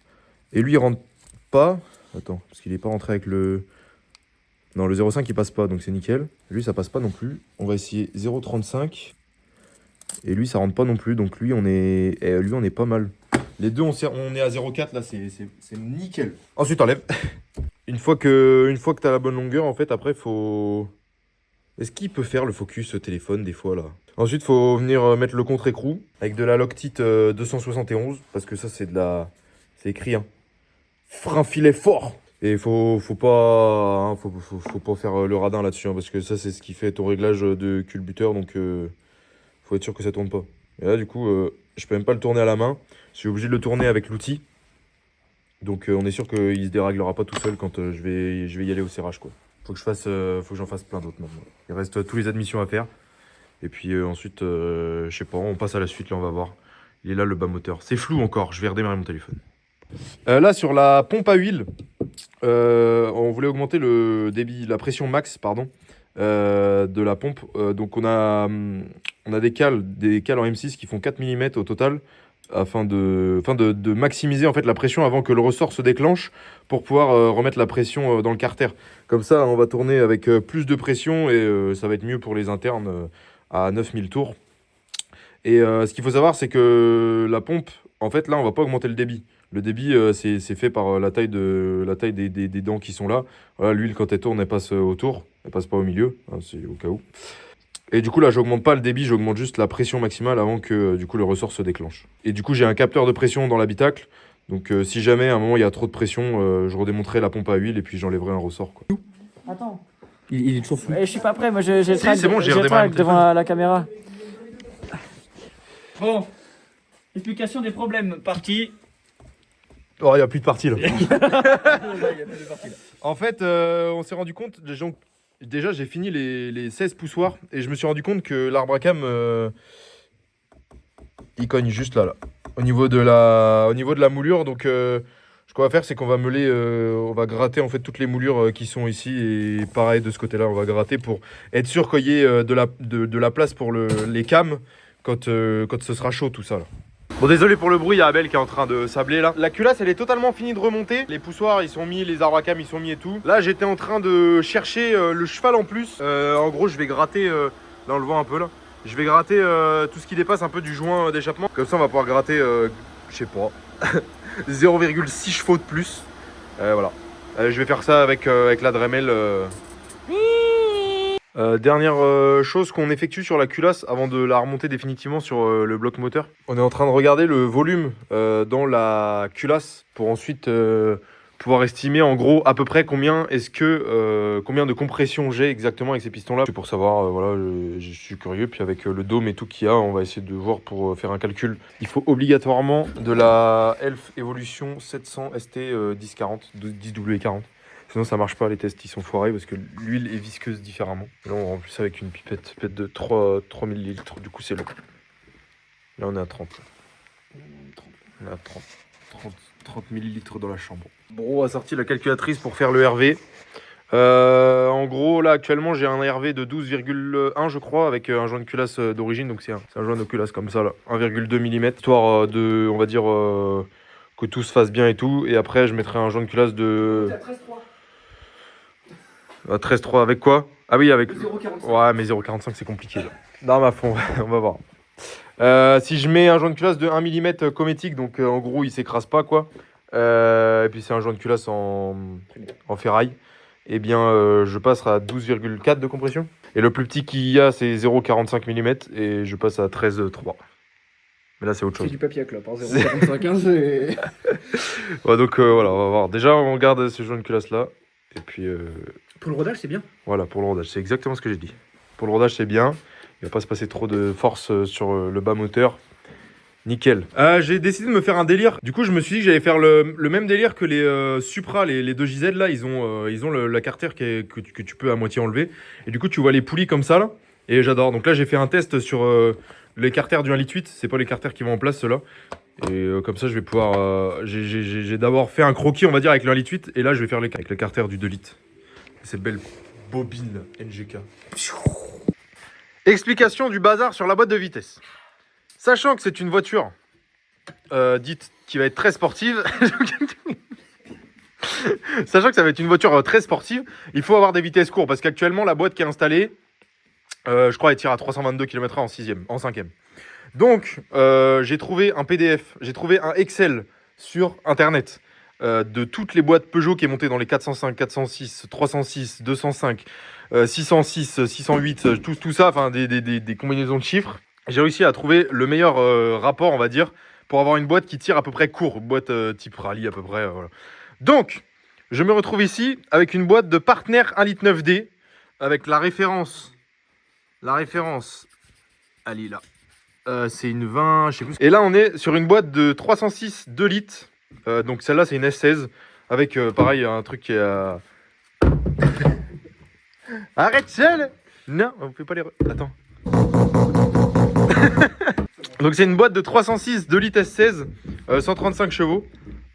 Et lui il rentre pas. Attends, parce qu'il est pas rentré avec le... Non, le 0,5 il passe pas, donc c'est nickel. Lui ça passe pas non plus. On va essayer 0,35. Et lui, ça rentre pas non plus. Donc lui, on est pas mal. Les deux, on est à 0,4. Là, c'est nickel. Ensuite, enlève. Une fois que tu as la bonne longueur, en fait, après, faut... Est-ce qu'il peut faire le focus téléphone des fois, là? Ensuite, faut venir mettre le contre-écrou avec de la Loctite 271. Parce que ça, c'est de la... C'est écrit, hein. Frein filet fort. Et faut pas... Hein, faut pas faire le radin là-dessus. Hein, parce que ça, c'est ce qui fait ton réglage de culbuteur. Donc... faut être sûr que ça tourne pas. Et là, du coup, je peux même pas le tourner à la main. Je suis obligé de le tourner avec l'outil. Donc, on est sûr qu'il se déréglera pas tout seul quand je vais y aller au serrage, quoi. Faut que j'en fasse plein d'autres maintenant. Il reste tous les admissions à faire. Et puis ensuite, je sais pas, on passe à la suite, là, on va voir. Il est là, le bas moteur. C'est flou encore, je vais redémarrer mon téléphone. Là, sur la pompe à huile, on voulait augmenter le débit, la pression max, pardon. De la pompe. Donc on a des cales en M6 qui font 4 mm au total afin de maximiser en fait la pression avant que le ressort se déclenche pour pouvoir remettre la pression dans le carter. Comme ça, on va tourner avec plus de pression et ça va être mieux pour les internes à 9000 tours. Et ce qu'il faut savoir, c'est que la pompe, en fait, là, on va pas augmenter le débit. Le débit, c'est fait par la taille des dents qui sont là. Voilà, l'huile, quand elle tourne, elle passe autour. Elle passe pas au milieu. Hein, c'est au cas où. Et du coup, là, j'augmente pas le débit. J'augmente juste la pression maximale avant que du coup, le ressort se déclenche. Et du coup, j'ai un capteur de pression dans l'habitacle. Donc, si jamais à un moment, il y a trop de pression, je redémonterai la pompe à huile et puis j'enlèverai un ressort, quoi. Attends. Il est toujours flou. Je suis pas prêt, moi j'ai le track, c'est bon, j'ai j'ai le redémarré track mon devant la caméra. Bon, explication des problèmes, partie. Oh, il n'y a plus de partie, là. Il y a plus de partie, là. En fait, on s'est rendu compte, déjà j'ai fini les 16 poussoirs et je me suis rendu compte que l'arbre à cam, il cogne juste là. Au niveau de la moulure, donc je Ce qu'on va faire, c'est qu'on va meuler, on va gratter en fait toutes les moulures qui sont ici et pareil de ce côté-là, on va gratter pour être sûr qu'il y ait de la place pour les cams quand ce sera chaud tout ça là. Bon, désolé pour le bruit, il y a Abel qui est en train de sabler là. La culasse elle est totalement finie de remonter, les poussoirs ils sont mis, les arbres à cam ils sont mis et tout. Là j'étais en train de chercher le cheval en plus. En gros je vais gratter, là on le voit un peu là. Je vais gratter tout ce qui dépasse un peu du joint d'échappement. Comme ça on va pouvoir gratter, je sais pas, 0,6 chevaux de plus. Voilà. Je vais faire ça avec la Dremel. Dernière chose qu'on effectue sur la culasse avant de la remonter définitivement sur le bloc moteur. On est en train de regarder le volume dans la culasse pour ensuite pouvoir estimer en gros à peu près combien de compression j'ai exactement avec ces pistons là. C'est pour savoir, voilà, je suis curieux. Puis avec le dôme et tout qu'il y a, on va essayer de voir pour faire un calcul. Il faut obligatoirement de la Elf Evolution 700 ST 1040, 10W40. Sinon ça marche pas, les tests ils sont foirés parce que l'huile est visqueuse différemment. Et là on remplit ça avec une pipette de 3 ml, du coup c'est long. Là on est à 30. On est à 30 ml dans la chambre. Bro a sorti la calculatrice pour faire le RV. En gros là actuellement j'ai un RV de 12,1 je crois avec un joint de culasse d'origine. Donc c'est un joint de culasse comme ça là, 1,2 mm. Histoire de, on va dire, que tout se fasse bien et tout. Et après je mettrai un joint de culasse de... 13,3 avec quoi? Ah oui, avec... 0,45. Ouais, mais 0,45 c'est compliqué là. Non, mais à fond, on va voir. Si je mets un joint de culasse de 1 mm cométique, donc en gros il s'écrase pas quoi. Et puis c'est un joint de culasse en ferraille. Et bien je passe à 12,4 de compression. Et le plus petit qu'il y a c'est 0,45 mm et je passe à 13,3. Mais là c'est autre chose. C'est du papier à clope, hein, 0,45 c'est... Ouais, donc voilà, on va voir. Déjà on garde ce joint de culasse là. Et puis... Pour le rodage, c'est bien. Voilà, pour le rodage, c'est exactement ce que j'ai dit. Pour le rodage, c'est bien. Il va pas se passer trop de force sur le bas moteur. Nickel. J'ai décidé de me faire un délire. Du coup, je me suis dit que j'allais faire le même délire que les Supra, les 2JZ. Là, ils ont la carter que tu peux à moitié enlever. Et du coup, tu vois les poulies comme ça, là. Et j'adore. Donc là, j'ai fait un test sur les carters du 1,8 litre. C'est pas les carters qui vont en place, ceux-là. Et comme ça, je vais pouvoir... j'ai d'abord fait un croquis, on va dire, avec le 1,8 litre. Et là, je vais faire avec le carter du 2 litres. Ces belles bobines NGK. Explication du bazar sur la boîte de vitesse. Sachant que c'est une voiture dite qui va être très sportive, sachant que ça va être une voiture très sportive, il faut avoir des vitesses courtes parce qu'actuellement la boîte qui est installée, je crois elle tire à 322 km/h en 5e. Donc j'ai trouvé un PDF, j'ai trouvé un Excel sur internet. De toutes les boîtes Peugeot qui est montée dans les 405, 406, 306, 205, 606, 608, tout ça, enfin des combinaisons de chiffres. J'ai réussi à trouver le meilleur rapport, on va dire, pour avoir une boîte qui tire à peu près court, boîte type rallye à peu près. Voilà. Donc, je me retrouve ici avec une boîte de Partner 1,9 litre 9D, avec la référence, elle est là. C'est une 20, je sais plus. Et là, on est sur une boîte de 306 2 litres. Donc celle-là c'est une S16 avec pareil un truc qui est à... Arrête seul. Non, on peut pas les... Attends. Donc c'est une boîte de 306 2 litres S16 135 chevaux.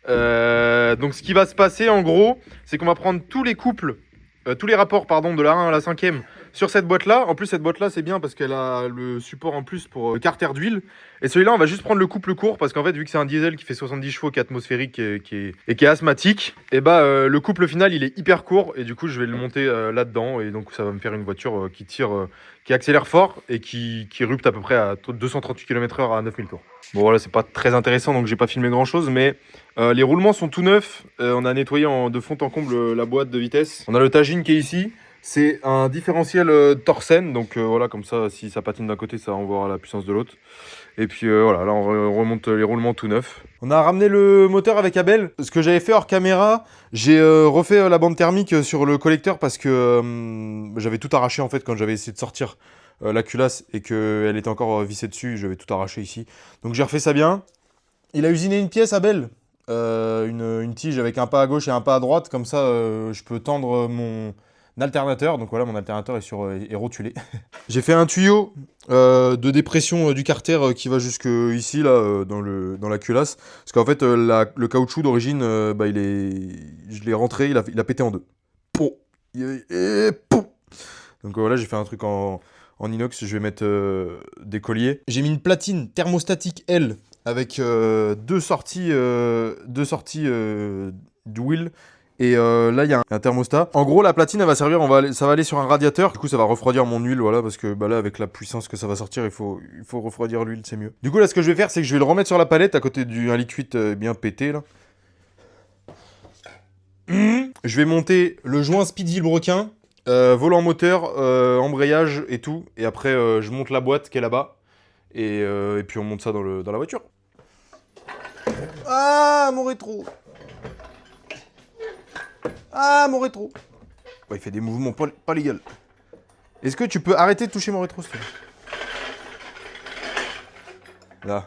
Donc ce qui va se passer en gros c'est qu'on va prendre tous les couples, tous les rapports pardon de la 1 à la 5e sur cette boîte là. En plus cette boîte là c'est bien parce qu'elle a le support en plus pour le carter d'huile. Et celui-là on va juste prendre le couple court parce qu'en fait vu que c'est un diesel qui fait 70 chevaux, qui est atmosphérique et qui est asthmatique, et bah le couple final il est hyper court et du coup je vais le monter là-dedans et donc ça va me faire une voiture qui tire, qui accélère fort et qui rupte à peu près à 238 km/h à 9000 tours. Bon voilà c'est pas très intéressant donc j'ai pas filmé grand chose mais les roulements sont tout neufs. On a nettoyé de fond en comble la boîte de vitesse. On a le Tajin qui est ici. C'est un différentiel Torsen, donc voilà, comme ça, si ça patine d'un côté, ça envoie la puissance de l'autre. Et puis voilà, là on remonte les roulements tout neufs. On a ramené le moteur avec Abel. Ce que j'avais fait hors caméra, j'ai refait la bande thermique sur le collecteur parce que j'avais tout arraché en fait quand j'avais essayé de sortir la culasse et qu'elle était encore vissée dessus, j'avais tout arraché ici. Donc j'ai refait ça bien. Il a usiné une pièce, Abel. Une tige avec un pas à gauche et un pas à droite, comme ça je peux tendre alternateur. Donc voilà, mon alternateur est rotulé. J'ai fait un tuyau de dépression du carter qui va jusque ici, là, dans la culasse. Parce qu'en fait, le caoutchouc d'origine, je l'ai rentré, il a pété en deux. Pou. Et pou. Donc voilà, j'ai fait un truc en inox, je vais mettre des colliers. J'ai mis une platine thermostatique L avec deux sorties d'huile. Et là, il y a un thermostat. En gros, la platine, elle va servir, ça va aller sur un radiateur. Du coup, ça va refroidir mon huile, voilà, parce que bah, là, avec la puissance que ça va sortir, il faut refroidir l'huile, c'est mieux. Du coup, là, ce que je vais faire, c'est que je vais le remettre sur la palette à côté d'un liquide 8 bien pété, là. Je vais monter le joint speed vilebrequin, volant moteur, embrayage et tout. Et après, je monte la boîte qui est là-bas. Et puis, on monte ça dans la voiture. Ah, mon rétro! Ah, mon rétro. Ouais, il fait des mouvements pas légaux. Est-ce que tu peux arrêter de toucher mon rétro, s'il te plaît? Là.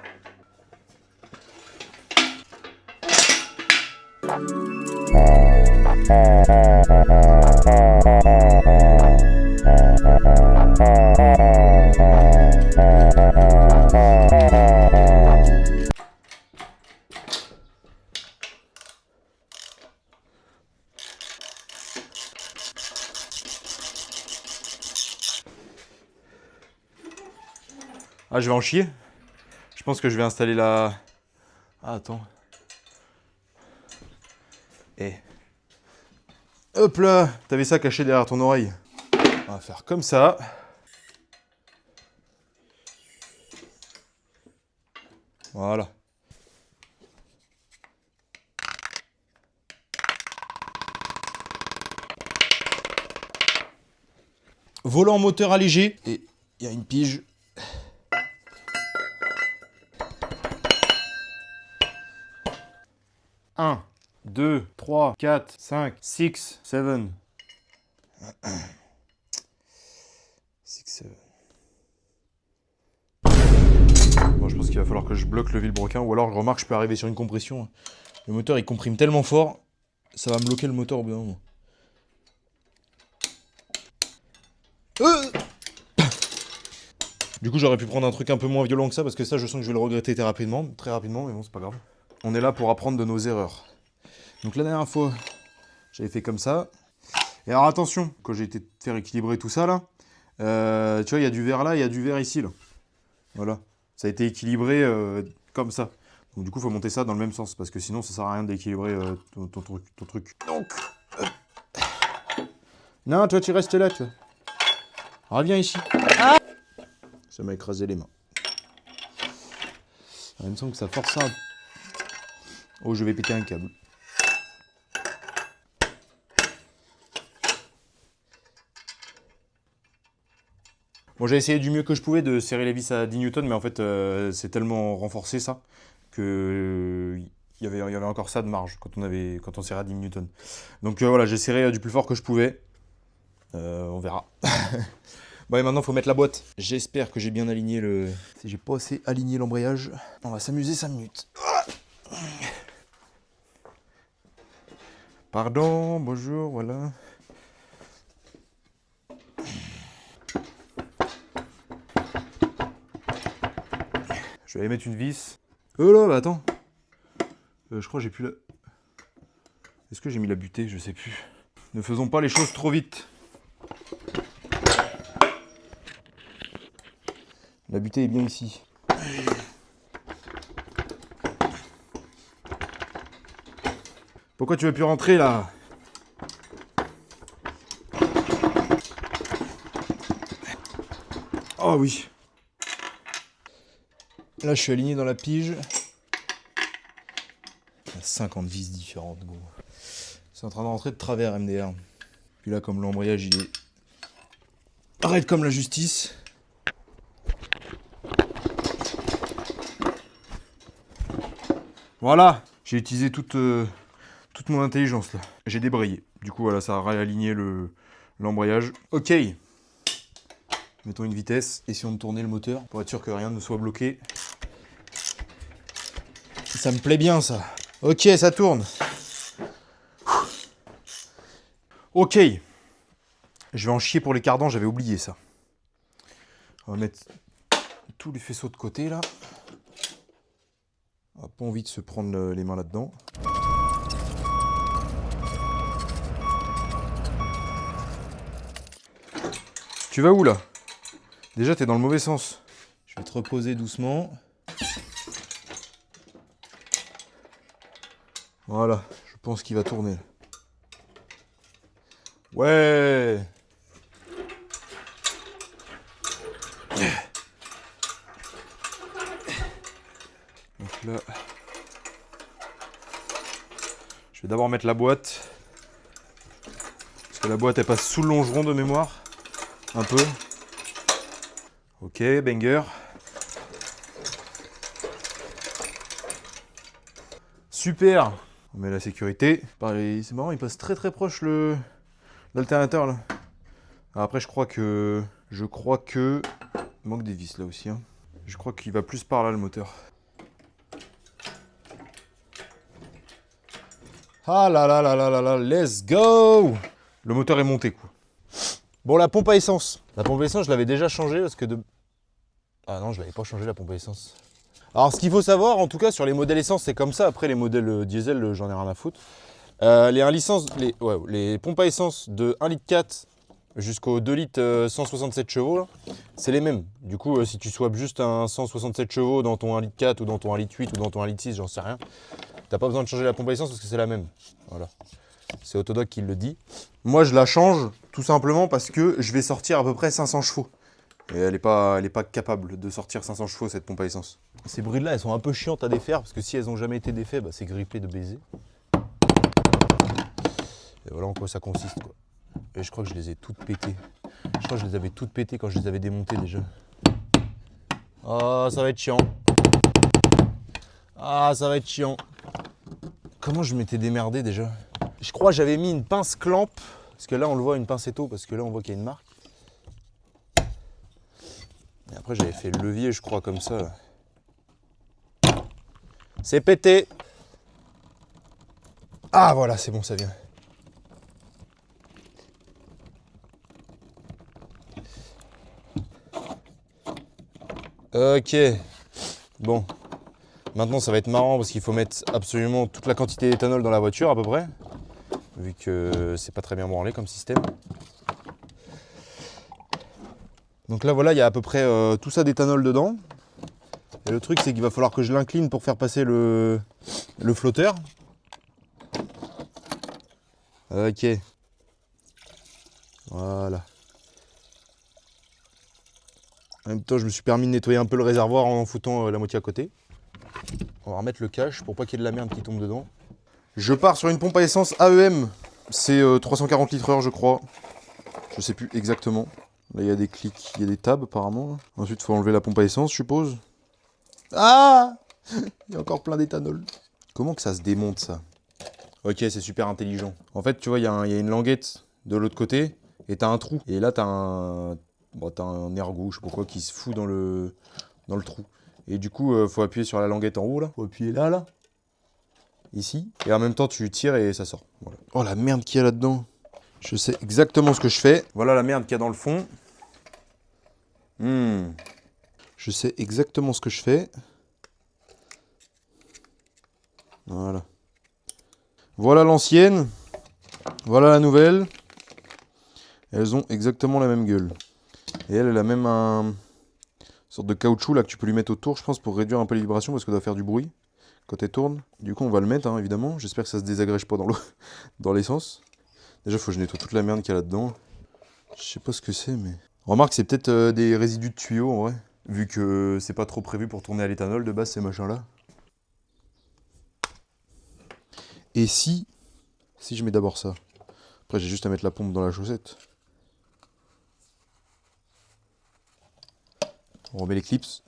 Ah, je vais en chier. Je pense que je vais installer la... Ah, attends. Eh. Hop là. T'avais ça caché derrière ton oreille. On va faire comme ça. Voilà. Volant moteur allégé. Et il y a une pige. 1, 2, 3, 4, 5, 6, 7. 6, 7. Bon, je pense qu'il va falloir que je bloque le vilebrequin. Ou alors, je remarque que je peux arriver sur une compression. Le moteur, il comprime tellement fort. Ça va me bloquer le moteur au bout d'un moment. Du coup, j'aurais pu prendre un truc un peu moins violent que ça. Parce que ça, je sens que je vais le regretter très rapidement. Mais bon, c'est pas grave. On est là pour apprendre de nos erreurs. Donc la dernière fois, j'avais fait comme ça. Et alors attention, quand j'ai été faire équilibrer tout ça là, tu vois, il y a du verre là, il y a du verre ici là. Voilà, ça a été équilibré comme ça. Donc du coup, il faut monter ça dans le même sens, parce que sinon, ça sert à rien d'équilibrer ton truc. Donc, non, toi, tu restes là, toi. Reviens ici. Ah, ça m'a écrasé les mains. Alors, il me semble que ça force ça. Oh, je vais péter un câble. Bon, j'ai essayé du mieux que je pouvais de serrer les vis à 10 Newton, mais en fait, c'est tellement renforcé ça que il y avait encore ça de marge quand on serrait à 10 Newton. Donc voilà, j'ai serré du plus fort que je pouvais. On verra. Bon, et maintenant, il faut mettre la boîte. J'espère que j'ai bien aligné Si j'ai pas assez aligné l'embrayage, on va s'amuser 5 minutes. Pardon, bonjour, voilà. Je vais aller mettre une vis. Oh là, bah attends. Je crois que j'ai plus la... Est-ce que j'ai mis la butée? Je sais plus. Ne faisons pas les choses trop vite. La butée est bien ici. Pourquoi tu veux plus rentrer là? Oh oui. Là je suis aligné dans la pige. Il y a 50 vis différentes, gros. C'est en train de rentrer de travers MDR. Puis là comme l'embrayage il est raide comme la justice. Voilà. J'ai utilisé toute mon intelligence là. J'ai débrayé. Du coup voilà, ça a réaligné l'embrayage. Ok. Mettons une vitesse. Essayons de tourner le moteur pour être sûr que rien ne soit bloqué. Ça me plaît bien ça. Ok, ça tourne. Ok. Je vais en chier pour les cardans, j'avais oublié ça. On va mettre tous les faisceaux de côté là. On n'a pas envie de se prendre les mains là-dedans. Tu vas où là? Déjà t'es dans le mauvais sens. Je vais te reposer doucement. Voilà, je pense qu'il va tourner. Ouais. Donc là, je vais d'abord mettre la boîte. Parce que la boîte elle passe sous le longeron de mémoire. Un peu. Ok, banger. Super. On met la sécurité. Pareil, c'est marrant, il passe très très proche l'alternateur là. Alors après je crois que... Il manque des vis là aussi. Hein. Je crois qu'il va plus par là le moteur. Ah là là là là là là, let's go. Le moteur est monté quoi. Bon, la pompe à essence. La pompe à essence, je l'avais déjà changée parce que de... Ah non, je l'avais pas changé la pompe à essence. Alors, ce qu'il faut savoir, en tout cas, sur les modèles essence, c'est comme ça. Après, les modèles diesel, j'en ai rien à foutre. Les pompes à essence de 1,4 litre jusqu'au 2 litres 167 chevaux, c'est les mêmes. Du coup, si tu swaps juste un 167 chevaux dans ton 1,4 litre ou dans ton 1,8 litre ou dans ton 1,6 litre, j'en sais rien, t'as pas besoin de changer la pompe à essence parce que c'est la même. Voilà. C'est Autodoc qui le dit. Moi, je la change tout simplement parce que je vais sortir à peu près 500 chevaux. Et elle n'est pas capable de sortir 500 chevaux, cette pompe à essence. Ces brides-là, elles sont un peu chiantes à défaire parce que si elles n'ont jamais été défaites, bah, c'est grippé de baiser. Et voilà en quoi ça consiste, quoi. Et je crois que je les ai toutes pétées. Je crois que je les avais toutes pétées quand je les avais démontées déjà. Ah, ça va être chiant. Ah, ça va être chiant. Comment je m'étais démerdé déjà? Je crois que j'avais mis une pince clamp. Parce que là, on le voit, une pincetto, parce que là, on voit qu'il y a une marque. Et après, j'avais fait le levier, je crois, comme ça. C'est pété. Ah, voilà, c'est bon, ça vient. Ok. Bon. Maintenant, ça va être marrant parce qu'il faut mettre absolument toute la quantité d'éthanol dans la voiture, à peu près. Vu que c'est pas très bien branlé comme système. Donc là, voilà, il y a à peu près tout ça d'éthanol dedans. Et le truc, c'est qu'il va falloir que je l'incline pour faire passer le flotteur. Ok. Voilà. En même temps, je me suis permis de nettoyer un peu le réservoir en foutant la moitié à côté. On va remettre le cache pour pas qu'il y ait de la merde qui tombe dedans. Je pars sur une pompe à essence AEM. C'est 340 litres/heure, je crois. Je sais plus exactement. Là, il y a des clics, il y a des tabs apparemment. Ensuite, il faut enlever la pompe à essence, je suppose. Ah! Il y a encore plein d'éthanol. Comment que ça se démonte, ça? Ok, c'est super intelligent. En fait, tu vois, il y a une languette de l'autre côté et t'as un trou. Et là, t'as un ergot, je sais pas quoi, qui se fout dans le trou. Et du coup, faut appuyer sur la languette en haut, là. Faut appuyer là. Ici. Et en même temps, tu tires et ça sort. Voilà. Oh, la merde qu'il y a là-dedans. Je sais exactement ce que je fais. Voilà la merde qu'il y a dans le fond. Je sais exactement ce que je fais. Voilà. Voilà l'ancienne. Voilà la nouvelle. Elles ont exactement la même gueule. Et elle a même une sorte de caoutchouc là que tu peux lui mettre autour, je pense, pour réduire un peu les vibrations parce qu'elle doit faire du bruit quand elle tourne. Du coup, on va le mettre, hein, évidemment. J'espère que ça se désagrège pas dans l'essence. Déjà, il faut que je nettoie toute la merde qu'il y a là-dedans. Je sais pas ce que c'est, mais... Remarque, c'est peut-être des résidus de tuyaux, en vrai. Vu que c'est pas trop prévu pour tourner à l'éthanol, de base, ces machins-là. Et si je mets d'abord ça. Après, j'ai juste à mettre la pompe dans la chaussette. On remet les clips.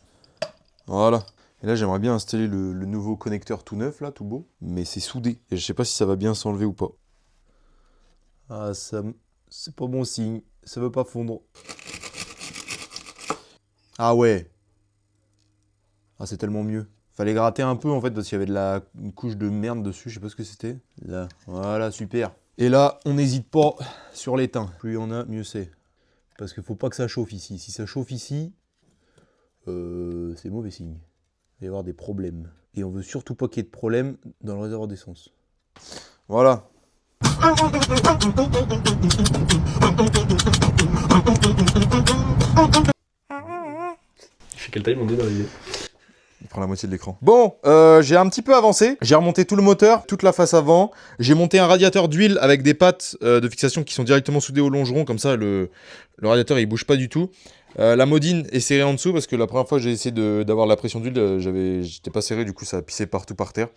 Voilà. Et là, j'aimerais bien installer le nouveau connecteur tout neuf, là, tout beau. Mais c'est soudé. Et je sais pas si ça va bien s'enlever ou pas. Ah, ça... C'est pas bon signe. Ça veut pas fondre. Ah ouais. Ah, c'est tellement mieux. Fallait gratter un peu, en fait, parce qu'il y avait une couche de merde dessus. Je sais pas ce que c'était. Là. Voilà, super. Et là, on n'hésite pas sur l'étain. Plus il y en a, mieux c'est. Parce qu'il faut pas que ça chauffe ici. Si ça chauffe ici, c'est mauvais signe. Il va y avoir des problèmes. Et on veut surtout pas qu'il y ait de problème dans le réservoir d'essence. Voilà. Je fais quelle taille mon dé dans l'idée? Il prend la moitié de l'écran. Bon, j'ai un petit peu avancé. J'ai remonté tout le moteur, toute la face avant. J'ai monté un radiateur d'huile avec des pattes de fixation qui sont directement soudées au longeron. Comme ça, le radiateur, il bouge pas du tout. La modine est serrée en dessous parce que la première fois que j'ai essayé d'avoir la pression d'huile, j'étais pas serré. Du coup, ça a pissé partout par terre.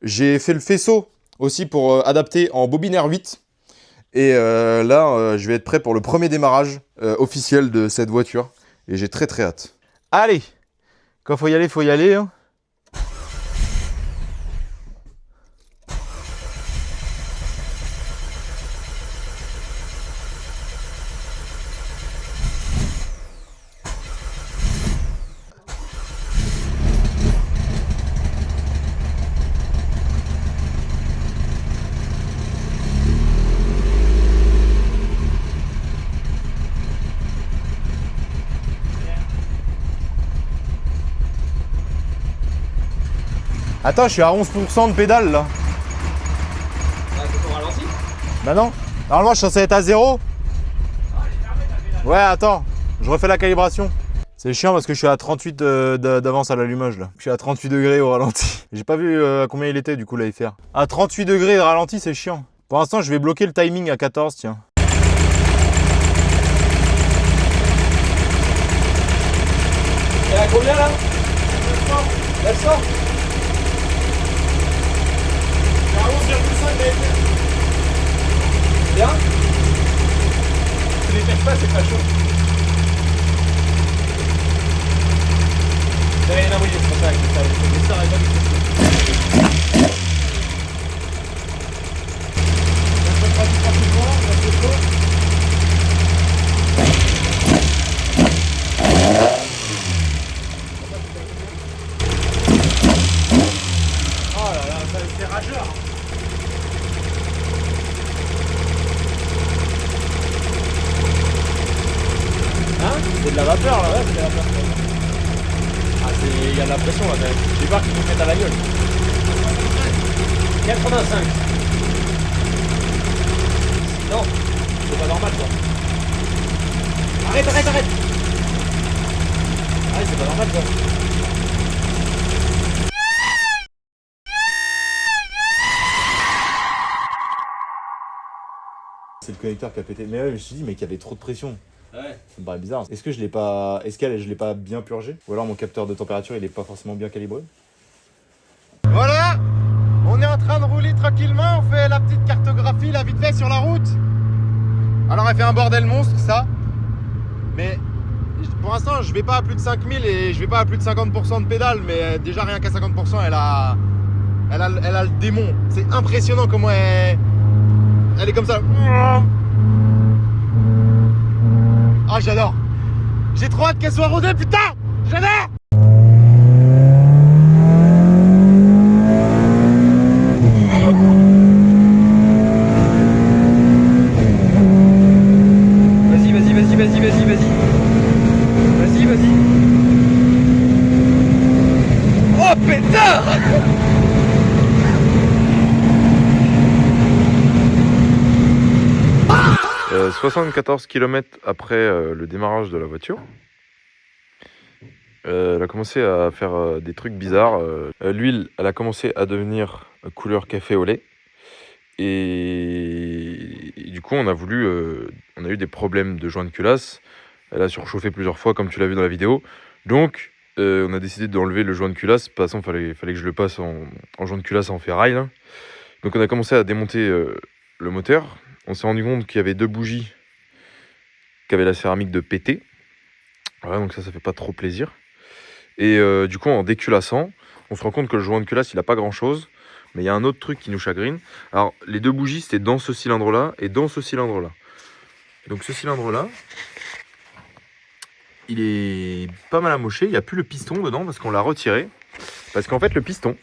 J'ai fait le faisceau aussi pour adapter en bobine R8. Et là, je vais être prêt pour le premier démarrage officiel de cette voiture. Et j'ai très hâte. Allez! Quand faut y aller, hein. Attends, je suis à 11% de pédale là. T'es ralenti? Bah non. Normalement, je suis censé être à 0. Ouais, attends. Je refais la calibration. C'est chiant parce que je suis à 38 d'avance à l'allumage là. Je suis à 38 degrés au ralenti. J'ai pas vu à combien il était du coup l'AFR. À 38 degrés de ralenti, c'est chiant. Pour l'instant, je vais bloquer le timing à 14, tiens. Et à combien là? 900. À 11,5 Bien. Je les perds pas, c'est pas chaud. J'avais rien à bouger, c'est pour ça que ça arrête pas du tout. Oh là là, c'est rageur. Hein? C'est de la vapeur là, ouais, c'est de la vapeur. Ah, il y a de la pression là quand même. J'ai peur qu'ils nous mettent à la gueule. 85. Non, c'est pas normal quoi. Arrête. Arrête, c'est pas normal quoi. C'est le connecteur qui a pété. Mais ouais, je me suis dit, mais qu'il y avait trop de pression. Ouais. Ça me paraît bizarre. Est-ce que je l'ai pas. Je l'ai pas bien purgé? Ou alors mon capteur de température il est pas forcément bien calibré? Voilà! On est en train de rouler tranquillement, on fait la petite cartographie là vite fait sur la route. Alors elle fait un bordel monstre ça. Mais pour l'instant je vais pas à plus de 5000 et je vais pas à plus de 50% de pédale, mais déjà rien qu'à 50% elle a le démon. C'est impressionnant comment elle est comme ça. Ah j'adore. J'ai trop hâte qu'elle soit rodée, putain. J'adore. Vas-y. Oh pétard! 74 km après le démarrage de la voiture, elle a commencé à faire des trucs bizarres. L'huile, elle a commencé à devenir couleur café au lait. Et du coup, on a eu des problèmes de joint de culasse. Elle a surchauffé plusieurs fois, comme tu l'as vu dans la vidéo. Donc, on a décidé d'enlever le joint de culasse. De toute façon, fallait que je le passe en joint de culasse en ferraille. Là. Donc, on a commencé à démonter le moteur. On s'est rendu compte qu'il y avait 2 bougies qui avaient la céramique de péter. Voilà, donc ça fait pas trop plaisir. Et du coup, en déculassant, on se rend compte que le joint de culasse, il a pas grand-chose. Mais il y a un autre truc qui nous chagrine. Alors, les 2 bougies, c'était dans ce cylindre-là et dans ce cylindre-là. Donc, ce cylindre-là, il est pas mal amoché. Il n'y a plus le piston dedans parce qu'on l'a retiré. Parce qu'en fait, le piston,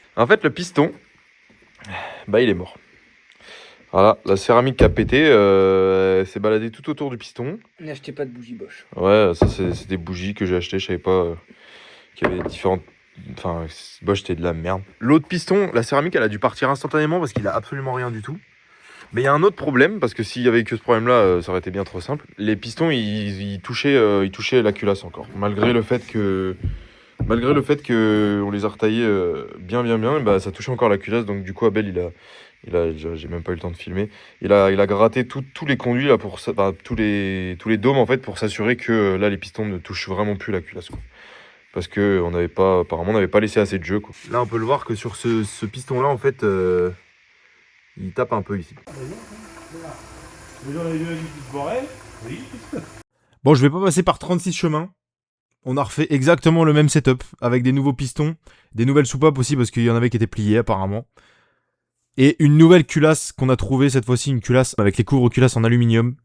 bah, il est mort. Voilà, la céramique qui a pété, elle s'est baladée tout autour du piston. N'achetez pas de bougie Bosch. Ouais, ça c'est des bougies que j'ai achetées, je savais pas qu'il y avait différentes... Enfin, Bosch c'était de la merde. L'autre piston, la céramique, elle a dû partir instantanément parce qu'il a absolument rien du tout. Mais il y a un autre problème, parce que s'il y avait que ce problème-là, ça aurait été bien trop simple. Les pistons, ils touchaient la culasse encore. Malgré le fait que on les a retaillés bien, bah, ça touchait encore la culasse. Donc du coup, Abel, j'ai même pas eu le temps de filmer. Il a gratté tous les conduits là pour ça, enfin, tous les dômes en fait pour s'assurer que là les pistons ne touchent vraiment plus la culasse, quoi. Parce que apparemment on n'avait pas laissé assez de jeu, quoi. Là, on peut le voir que sur ce piston-là, en fait, il tape un peu ici. Bon, je vais pas passer par 36 chemins. On a refait exactement le même setup avec des nouveaux pistons, des nouvelles soupapes aussi parce qu'il y en avait qui étaient pliées apparemment. Et une nouvelle culasse qu'on a trouvée cette fois-ci, une culasse avec les couvre-culasses en aluminium.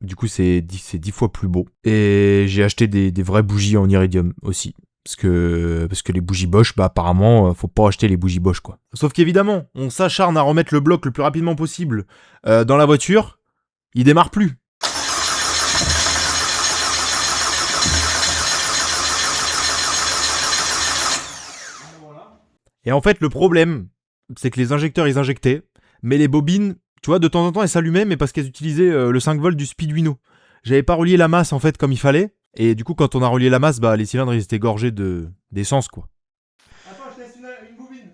Du coup, c'est 10 fois plus beau. Et j'ai acheté des vraies bougies en iridium aussi. Parce que les bougies Bosch, bah apparemment, faut pas acheter les bougies Bosch, quoi. Sauf qu'évidemment, on s'acharne à remettre le bloc le plus rapidement possible dans la voiture. Il démarre plus. Et en fait, le problème, c'est que les injecteurs, ils injectaient, mais les bobines, tu vois, de temps en temps, elles s'allumaient, mais parce qu'elles utilisaient le 5 volts du Speeduino. J'avais pas relié la masse, en fait, comme il fallait, et du coup, quand on a relié la masse, bah, les cylindres, ils étaient gorgés d'essence, quoi. Attends, je teste une bobine.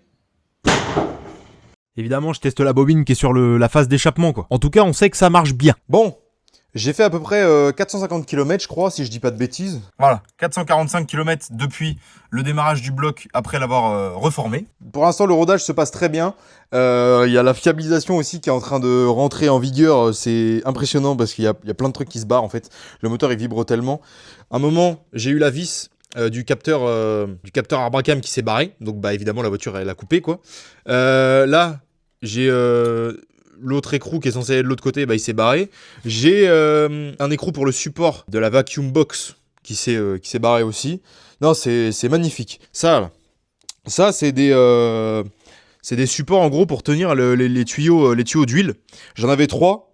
Évidemment, je teste la bobine qui est sur la phase d'échappement, quoi. En tout cas, on sait que ça marche bien. Bon, j'ai fait à peu près 450 km, je crois, si je dis pas de bêtises. Voilà, 445 km depuis le démarrage du bloc après l'avoir reformé. Pour l'instant, le rodage se passe très bien. Il y a la fiabilisation aussi qui est en train de rentrer en vigueur. C'est impressionnant parce qu'il y a plein de trucs qui se barrent en fait. Le moteur il vibre tellement. À un moment, j'ai eu la vis du capteur Arbracam qui s'est barré. Donc bah évidemment la voiture elle a coupé, quoi. Là, j'ai l'autre écrou qui est censé être de l'autre côté, bah il s'est barré. J'ai un écrou pour le support de la vacuum box qui s'est barré aussi. Non, c'est magnifique. Ça c'est des supports en gros pour tenir les tuyaux d'huile. J'en avais 3.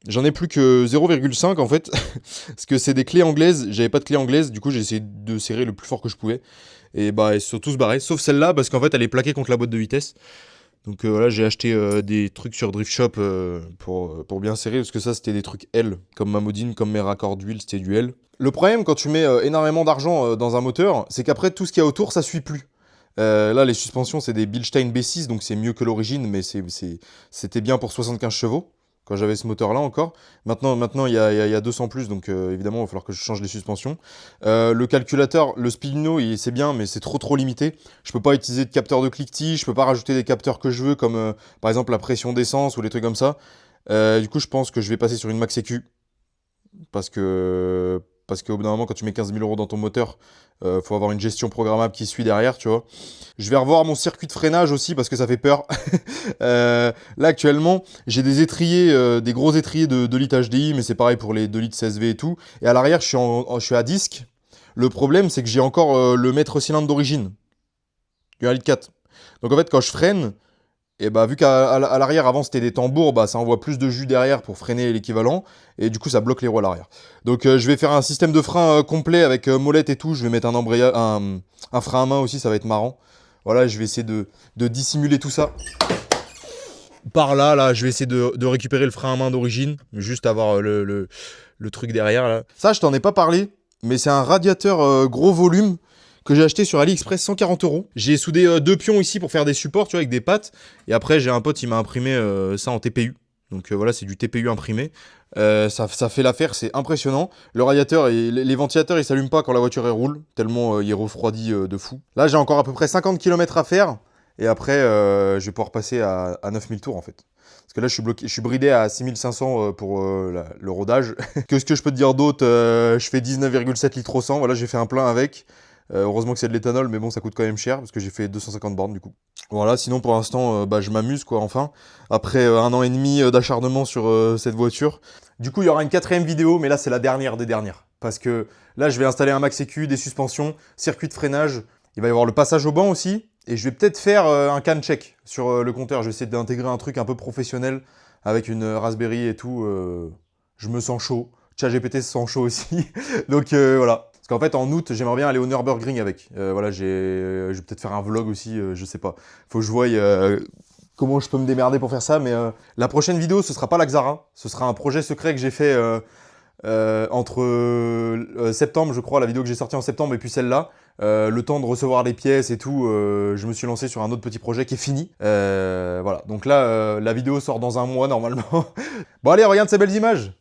J'en ai plus que 0,5 en fait. Parce que c'est des clés anglaises. J'avais pas de clé anglaise. Du coup, j'ai essayé de serrer le plus fort que je pouvais. Et bah, ils sont tous barrés. Sauf celle-là parce qu'en fait, elle est plaquée contre la boîte de vitesse. Donc voilà, j'ai acheté des trucs sur Drift Shop pour bien serrer. Parce que ça, c'était des trucs L. Comme ma modine, comme mes raccords d'huile, c'était du L. Le problème quand tu mets énormément d'argent dans un moteur, c'est qu'après, tout ce qu'il y a autour, ça suit plus. Là, les suspensions, c'est des Bilstein B6, donc c'est mieux que l'origine, mais c'était bien pour 75 chevaux, quand j'avais ce moteur-là encore. Maintenant il y a 200 plus, donc évidemment, il va falloir que je change les suspensions. Le calculateur, le Speeduino, c'est bien, mais c'est trop limité. Je peux pas utiliser de capteur de cliquetis, je peux pas rajouter des capteurs que je veux, comme par exemple la pression d'essence ou les trucs comme ça. Du coup, je pense que je vais passer sur une Max EQ, parce qu'au bout d'un moment, quand tu mets 15 000 € dans ton moteur, faut avoir une gestion programmable qui suit derrière, tu vois. Je vais revoir mon circuit de freinage aussi parce que ça fait peur. Là, actuellement, j'ai des étriers, des gros étriers de 2 litres HDI, mais c'est pareil pour les 2 litres CSV et tout. Et à l'arrière, je suis à disque. Le problème, c'est que j'ai encore le mètre cylindre d'origine, du 1 litre 4. Donc en fait, quand je freine, et bah vu qu'à l'arrière avant c'était des tambours, bah ça envoie plus de jus derrière pour freiner l'équivalent, et du coup ça bloque les roues à l'arrière. Donc je vais faire un système de frein complet avec molette et tout, je vais mettre un frein à main aussi, ça va être marrant. Voilà, je vais essayer de dissimuler tout ça. Par là, je vais essayer de récupérer le frein à main d'origine, juste avoir le truc derrière là. Ça je t'en ai pas parlé, mais c'est un radiateur gros volume que j'ai acheté sur AliExpress 140 €. J'ai soudé 2 pions ici pour faire des supports, tu vois, avec des pattes. Et après, j'ai un pote, il m'a imprimé ça en TPU. Donc voilà, c'est du TPU imprimé. Ça fait l'affaire, c'est impressionnant. Le radiateur, et les ventilateurs, ils s'allument pas quand la voiture elle roule, tellement il refroidit de fou. Là, j'ai encore à peu près 50 km à faire. Et après, je vais pouvoir passer à 9000 tours en fait. Parce que là, je suis bridé à 6500 pour le rodage. Qu'est-ce que je peux te dire d'autre? Je fais 19,7 litres au 100. Voilà, j'ai fait un plein avec. Heureusement que c'est de l'éthanol, mais bon, ça coûte quand même cher parce que j'ai fait 250 bornes du coup. Voilà, sinon pour l'instant, bah, je m'amuse quoi, enfin. Après 1 an et demi d'acharnement sur cette voiture. Du coup, il y aura une 4e vidéo, mais là, c'est la dernière des dernières. Parce que là, je vais installer un Max EQ, des suspensions, circuit de freinage. Il va y avoir le passage au banc aussi. Et je vais peut-être faire un can check sur le compteur. Je vais essayer d'intégrer un truc un peu professionnel avec une Raspberry et tout. Je me sens chaud. ChatGPT se sent chaud aussi. Donc voilà. Parce qu'en fait, en août, j'aimerais bien aller au Nürburgring avec. Voilà, je vais peut-être faire un vlog aussi, je sais pas. Faut que je voie comment je peux me démerder pour faire ça. Mais la prochaine vidéo, ce sera pas la Xara. Ce sera un projet secret que j'ai fait entre septembre, je crois, la vidéo que j'ai sortie en septembre et puis celle-là. Le temps de recevoir les pièces et tout, je me suis lancé sur un autre petit projet qui est fini. Voilà, donc là, la vidéo sort dans un mois normalement. Bon allez, regarde ces belles images.